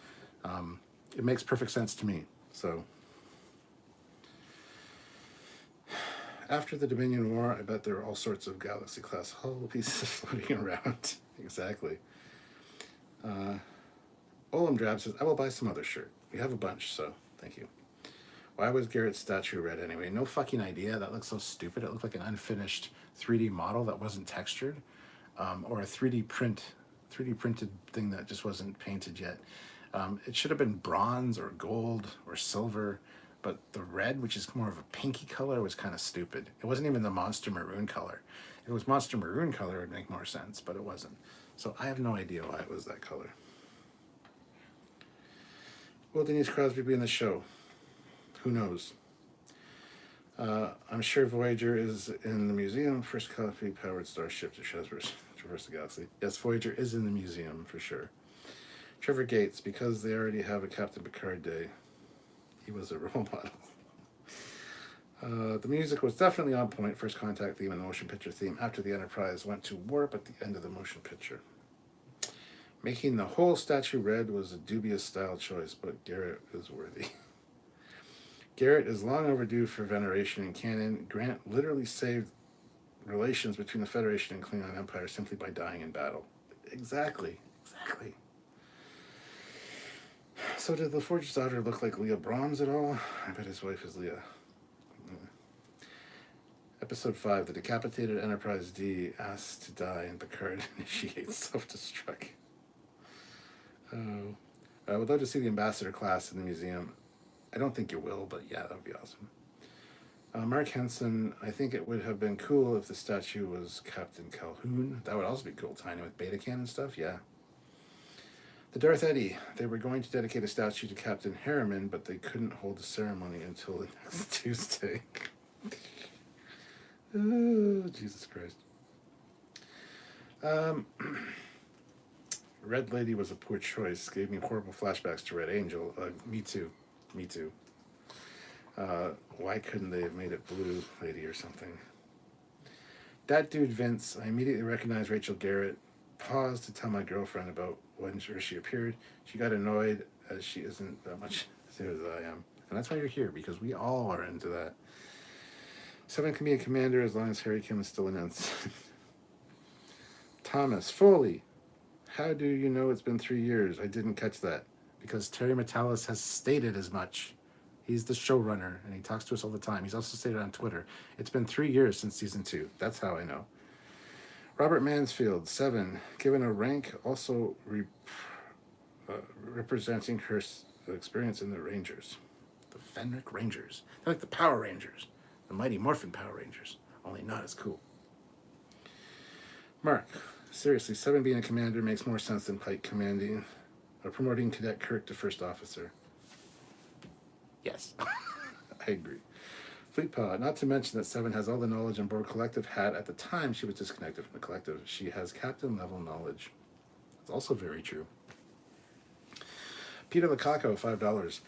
It makes perfect sense to me. So after the Dominion War, I bet there are all sorts of Galaxy-class hull pieces floating around. Exactly. Olam Drab says, I will buy some other shirt. We have a bunch, so thank you. Why was Garrett's statue red anyway? No fucking idea. That looks so stupid. It looked like an unfinished 3D model that wasn't textured, or a 3D printed thing that just wasn't painted yet. It should have been bronze or gold or silver. but the red, which is more of a pinky color, was kind of stupid. It wasn't even the monster maroon color. If it was monster maroon color, it would make more sense, but it wasn't. So I have no idea why it was that color. Will Denise Crosby be in the show? Who knows? I'm sure Voyager is in the museum. First copy powered starship to traverse the galaxy. Yes, Voyager is in the museum for sure. Trevor Gates, because they already have a Captain Picard day. He was a role model. The music was definitely on point. First contact theme and the motion picture theme after the Enterprise went to warp at the end of the motion picture. Making the whole statue red was a dubious style choice, but Garrett is worthy. Garrett is long overdue for veneration in canon. Grant literally saved relations between the Federation and Klingon Empire simply by dying in battle. Exactly. So did LaForge's daughter look like Leah Brahms at all? I bet his wife is Leah. Episode 5, the decapitated Enterprise D asks to die and Picard initiates self-destruct. I would love to see the ambassador class in the museum. I don't think you will, but yeah, that would be awesome. Mark Henson, I think it would have been cool if the statue was Captain Calhoun. That would also be cool, tying in with Beta Can and stuff, yeah. The Darth Eddy, they were going to dedicate a statue to Captain Harriman, but they couldn't hold the ceremony until the next Tuesday. Oh, Jesus Christ. Red Lady was a poor choice. Gave me horrible flashbacks to Red Angel. Me too. Why couldn't they have made it Blue Lady or something? That dude Vince, I immediately recognized Rachel Garrett. Paused to tell my girlfriend about when she appeared. She got annoyed as she isn't that much serious as I am. And that's why you're here, because we all are into that. 7 can be a commander as long as Harry Kim is still announced. Thomas Foley. How do you know it's been 3 years? I didn't catch that. Because Terry Metalis has stated as much. He's the showrunner, and he talks to us all the time. He's also stated on Twitter. It's been 3 years since season 2. That's how I know. Robert Mansfield, 7. Given a rank, also representing her experience in the Rangers. The Fenric Rangers. They're like the Power Rangers. The Mighty Morphin Power Rangers. Only not as cool. Mark, seriously, 7 being a commander makes more sense than Pike commanding or promoting Cadet Kirk to first officer. Yes, I agree. Fleet Pod, not to mention that 7 has all the knowledge on board Collective had at the time she was disconnected from the Collective. She has captain level knowledge. It's also very true. Peter Lukaku, $5.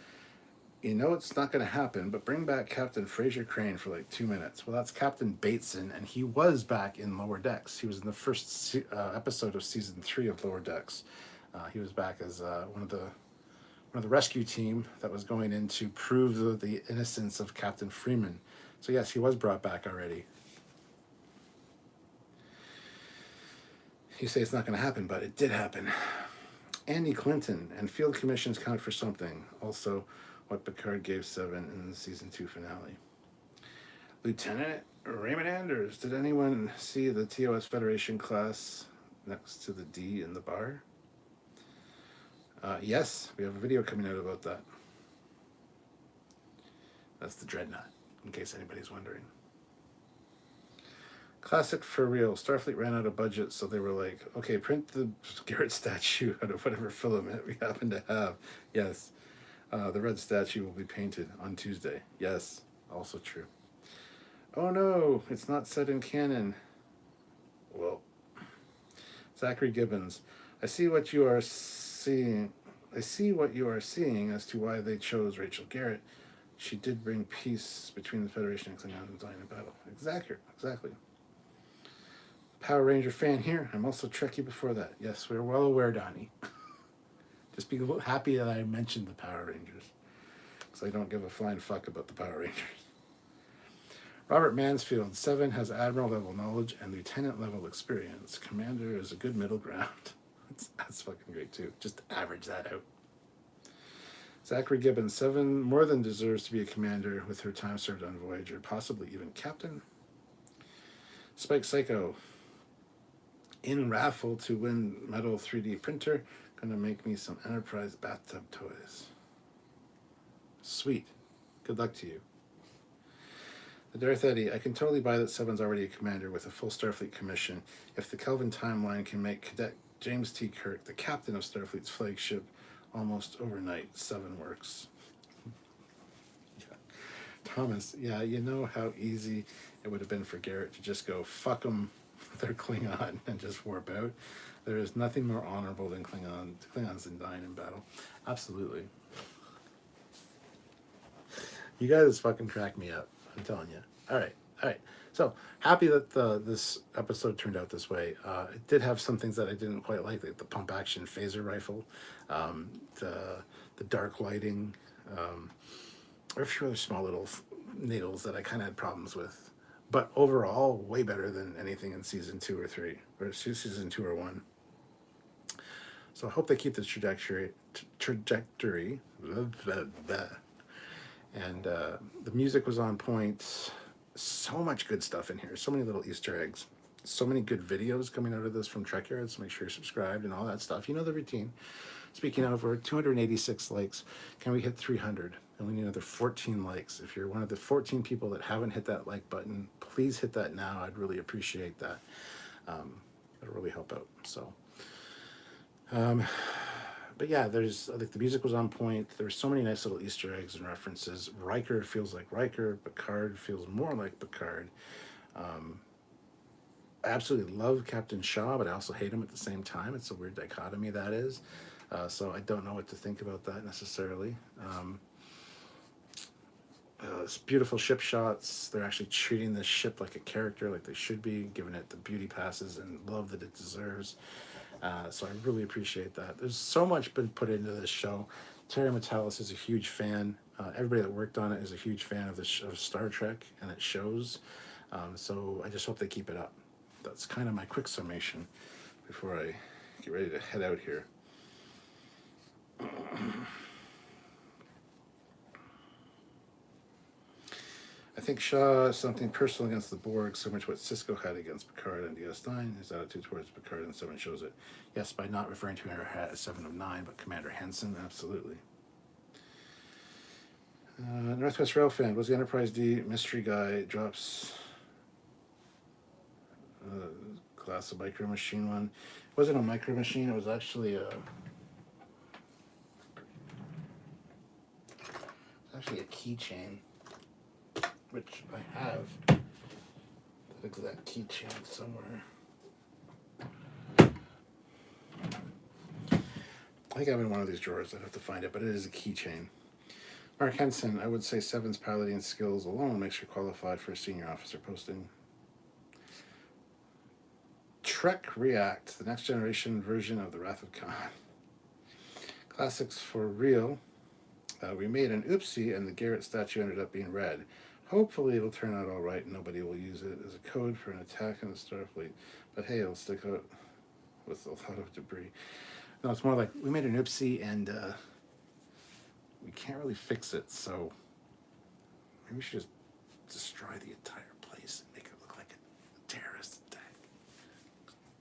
You know it's not going to happen, but bring back Captain Fraser Crane for like 2 minutes. Well, that's Captain Bateson, and he was back in Lower Decks. He was in the first episode of season 3 of Lower Decks. He was back as one of the rescue team that was going in to prove the innocence of Captain Freeman. So yes, he was brought back already. You say it's not going to happen, but it did happen. Andy Clinton, and field commissions count for something. Also, what Picard gave 7 in the season 2 finale. Lieutenant Raymond Anders, did anyone see the TOS Federation class next to the D in the bar? Yes, we have a video coming out about that. That's the Dreadnought, in case anybody's wondering. Classic for real. Starfleet ran out of budget, so they were like, okay, print the Garrett statue out of whatever filament we happen to have. Yes, the red statue will be painted on Tuesday. Yes, also true. Oh no, it's not set in canon. Well, Zachary Gibbons, I see what you are seeing as to why they chose Rachel Garrett. She did bring peace between the Federation and Klingons dying in battle. Exactly. Power Ranger fan here. I'm also Trekkie before that. Yes, we're well aware, Donnie. Just be happy that I mentioned the Power Rangers, because I don't give a flying fuck about the Power Rangers. Robert Mansfield, 7 has admiral level knowledge and lieutenant level experience. Commander is a good middle ground. That's fucking great too. Just average that out. Zachary Gibbons, 7 more than deserves to be a commander with her time served on Voyager, possibly even captain. Spike Psycho, in raffle to win metal 3D printer, gonna make me some Enterprise bathtub toys. Sweet. Good luck to you. The Darth Eddy, I can totally buy that Seven's already a commander with a full Starfleet commission. If the Kelvin timeline can make Cadet James T. Kirk the captain of Starfleet's flagship almost overnight, Seven works. Yeah. Thomas, yeah, you know how easy it would have been for Garrett to just go, fuck them, they're Klingon, and just warp out. There is nothing more honorable than Klingons than dying in battle. Absolutely. You guys fucking crack me up. I'm telling you. All right. So happy that this episode turned out this way. It did have some things that I didn't quite like the pump action phaser rifle, the dark lighting, or a few other small little needles that I kind of had problems with. But overall, way better than anything in season 2 or 3, or season 2 or 1. So I hope they keep this trajectory. And the music was on point. So much good stuff in here. So many little Easter eggs. So many good videos coming out of this from Trekyards. So make sure you're subscribed and all that stuff. You know the routine. Speaking of, we're 286 likes. Can we hit 300? And we need another 14 likes. If you're one of the 14 people that haven't hit that like button, please hit that now. I'd really appreciate that. It'll really help out. So, but yeah, I think the music was on point. There's so many nice little Easter eggs and references. Riker feels like Riker. Picard feels more like Picard. I absolutely love Captain Shaw, but I also hate him at the same time. It's a weird dichotomy that is. So I don't know what to think about that necessarily. It's beautiful ship shots. They're actually treating this ship like a character, like they should be, giving it the beauty passes and love that it deserves. So I really appreciate that. There's so much been put into this show. Terry Matalas is a huge fan. Everybody that worked on it is a huge fan of of Star Trek, and it shows. So I just hope they keep it up. That's kind of my quick summation before I get ready to head out here. I think Shaw has something personal against the Borg, similar to what Sisko had against Picard and DS9. His attitude towards Picard and Seven shows it. Yes, by not referring to her as 7 of 9, but Commander Henson, absolutely. Northwest Railfan, was the Enterprise D mystery guy, drops class of micro machine one. It wasn't a micro machine, it was actually a keychain, which I have that exact keychain somewhere. I think I have it in one of these drawers. I'd have to find it, but it is a keychain. Mark Henson, I would say Seven's piloting skills alone makes her qualified for a senior officer posting. Trek React, the next generation version of the Wrath of Khan. Classics for real. We made an oopsie and the Garrett statue ended up being red. Hopefully it'll turn out all right and nobody will use it as a code for an attack on the Starfleet. But hey, it'll stick out with a lot of debris. No, it's more like we made an oopsie and we can't really fix it, so maybe we should just destroy the entire place and make it look like a terrorist attack.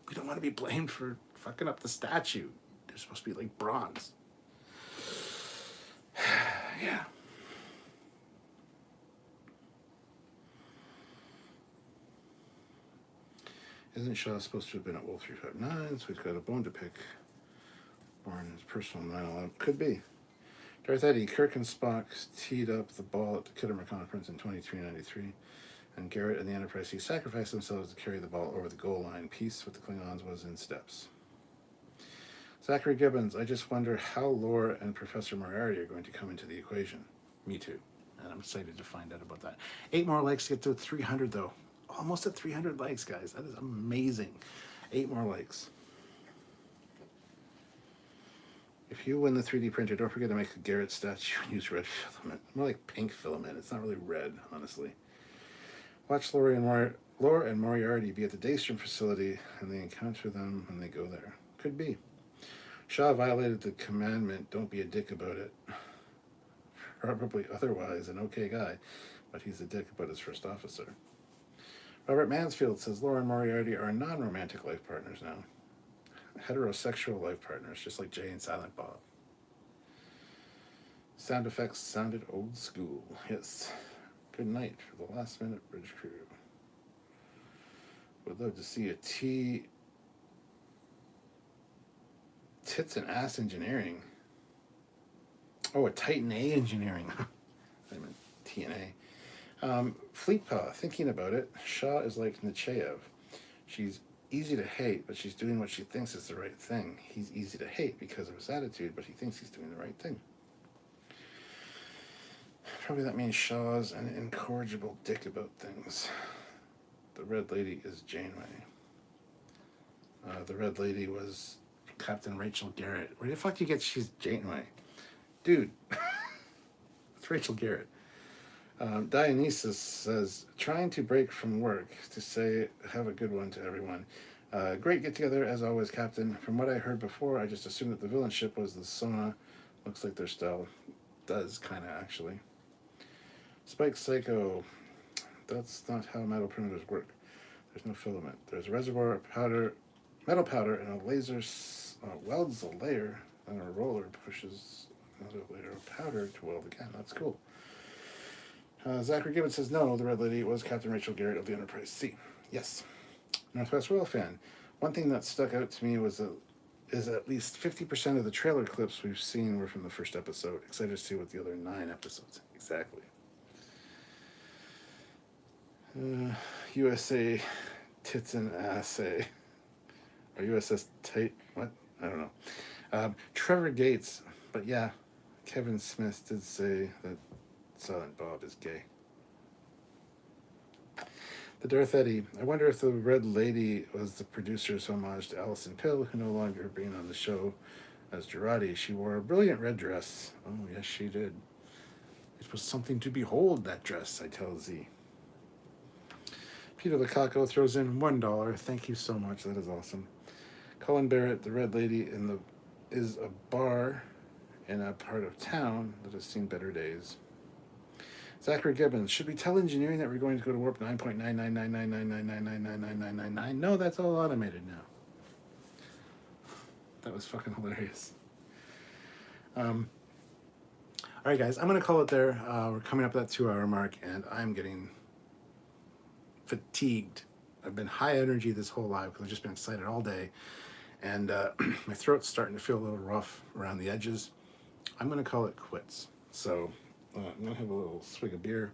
We don't want to be blamed for fucking up the statue. They're supposed to be like bronze. Yeah. Isn't Shaw supposed to have been at Wolf 359, so he's got a bone to pick? Born his personal 9/11. Could be. Darth Eddy, Kirk and Spock teed up the ball at the Kittimer Conference in 2393, and Garrett and the Enterprise C sacrificed themselves to carry the ball over the goal line. Peace with the Klingons was in steps. Zachary Gibbons, I just wonder how Lore and Professor Moriarty are going to come into the equation. Me too. And I'm excited to find out about that. 8 more likes to get to 300, though. Almost at 300 likes, guys. That is amazing. 8 more likes. If you win the 3D printer, don't forget to make a Garrett statue and use red filament. More like pink filament. It's not really red, honestly. Watch Lore and Moriarty be at the Daystrom facility, and they encounter them when they go there. Could be. Shaw violated the commandment, don't be a dick about it. Probably otherwise an okay guy, but he's a dick about his first officer. Robert Mansfield says Lore and Moriarty are non-romantic life partners now. Heterosexual life partners, just like Jay and Silent Bob. Sound effects sounded old school. Yes. Good night for the last minute bridge crew. Would love to see a tits and ass engineering. Oh, a Titan A engineering. I meant TNA. Fleetpaw, thinking about it, Shaw is like Nechayev. She's easy to hate, but she's doing what she thinks is the right thing. He's easy to hate because of his attitude, but he thinks he's doing the right thing. Probably that means Shaw's an incorrigible dick about things. The Red Lady is Janeway. The Red Lady was Captain Rachel Garrett. Where the fuck do you get she's Janeway? Dude, it's Rachel Garrett. Dionysus says, trying to break from work to say, have a good one to everyone. Great get together, as always, Captain. From what I heard before, I just assumed that the villain ship was the Sona. Looks like their style does, kind of, actually. Spike Psycho. That's not how metal primitives work. There's no filament. There's a reservoir of powder, metal powder, and a laser welds a layer, and a roller pushes another layer of powder to weld again. That's cool. Zachary Gibbons says, no, the Red Lady was Captain Rachel Garrett of the Enterprise C. Yes. Northwest Royal fan. One thing that stuck out to me is at least 50% of the trailer clips we've seen were from the first episode. Excited to see what the other 9 episodes. Exactly. USA tits and assay. Or USS tight. What? I don't know. Trevor Gates. But yeah, Kevin Smith did say that Silent Bob is gay. The Darth Eddy. I wonder if the Red Lady was the producer's homage to Alison Pill, who no longer being on the show as Girardi. She wore a brilliant red dress. Oh, yes, she did. It was something to behold, that dress, I tell Z. Peter Lukaku throws in $1. Thank you so much. That is awesome. Colin Barrett, the Red Lady is a bar in a part of town that has seen better days. Zachary Gibbons, should we tell engineering that we're going to go to warp 9.9999999999999? No, that's all automated now. That was fucking hilarious. All right, guys, I'm going to call it there. We're coming up to that 2-hour mark, and I'm getting fatigued. I've been high energy this whole live because I've just been excited all day, and my throat's starting to feel a little rough around the edges. I'm going to call it quits. So I'm going to have a little swig of beer.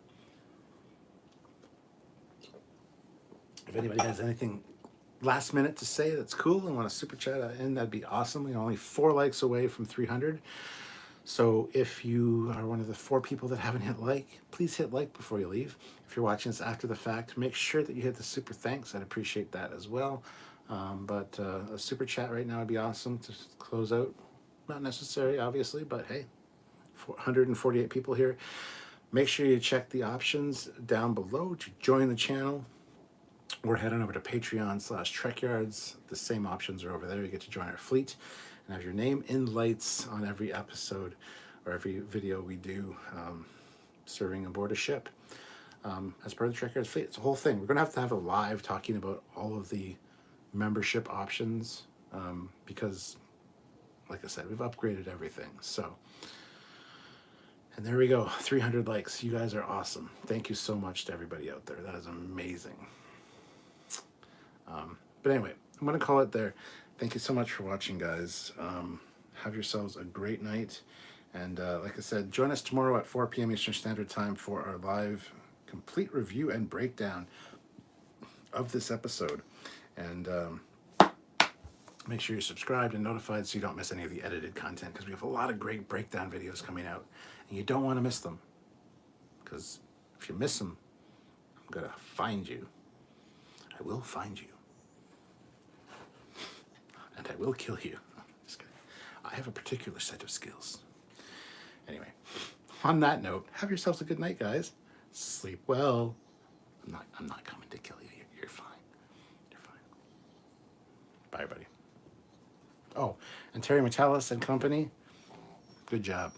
If anybody has anything last minute to say that's cool and want to super chat in, that'd be awesome. We're only 4 likes away from 300. So if you are one of the 4 people that haven't hit like, please hit like before you leave. If you're watching this after the fact, make sure that you hit the super thanks. I'd appreciate that as well. But a super chat right now would be awesome to close out. Not necessary, obviously, but hey, 148 people here. Make sure you check the options down below to join the channel. We're heading over to Patreon/Trekyards. The same options are over there. You get to join our fleet and have your name in lights on every episode or every video we do serving aboard a ship as part of the Trekyards fleet. It's a whole thing. We're going to have a live talking about all of the membership options because, like I said, we've upgraded everything. So, and there we go. 300 likes. You guys are awesome. Thank you so much to everybody out there. That is amazing. But anyway, I'm going to call it there. Thank you so much for watching, guys. Have yourselves a great night. And like I said, join us tomorrow at 4 p.m. Eastern Standard Time for our live complete review and breakdown of this episode. And make sure you're subscribed and notified so you don't miss any of the edited content, because we have a lot of great breakdown videos coming out. And you don't want to miss them, because if you miss them, I'm going to find you. I will find you. And I will kill you. Just kidding. I have a particular set of skills. Anyway, on that note, have yourselves a good night, guys. Sleep well. I'm not coming to kill you. You're fine. You're fine. Bye, everybody. Oh, and Terry Metalis and company, good job.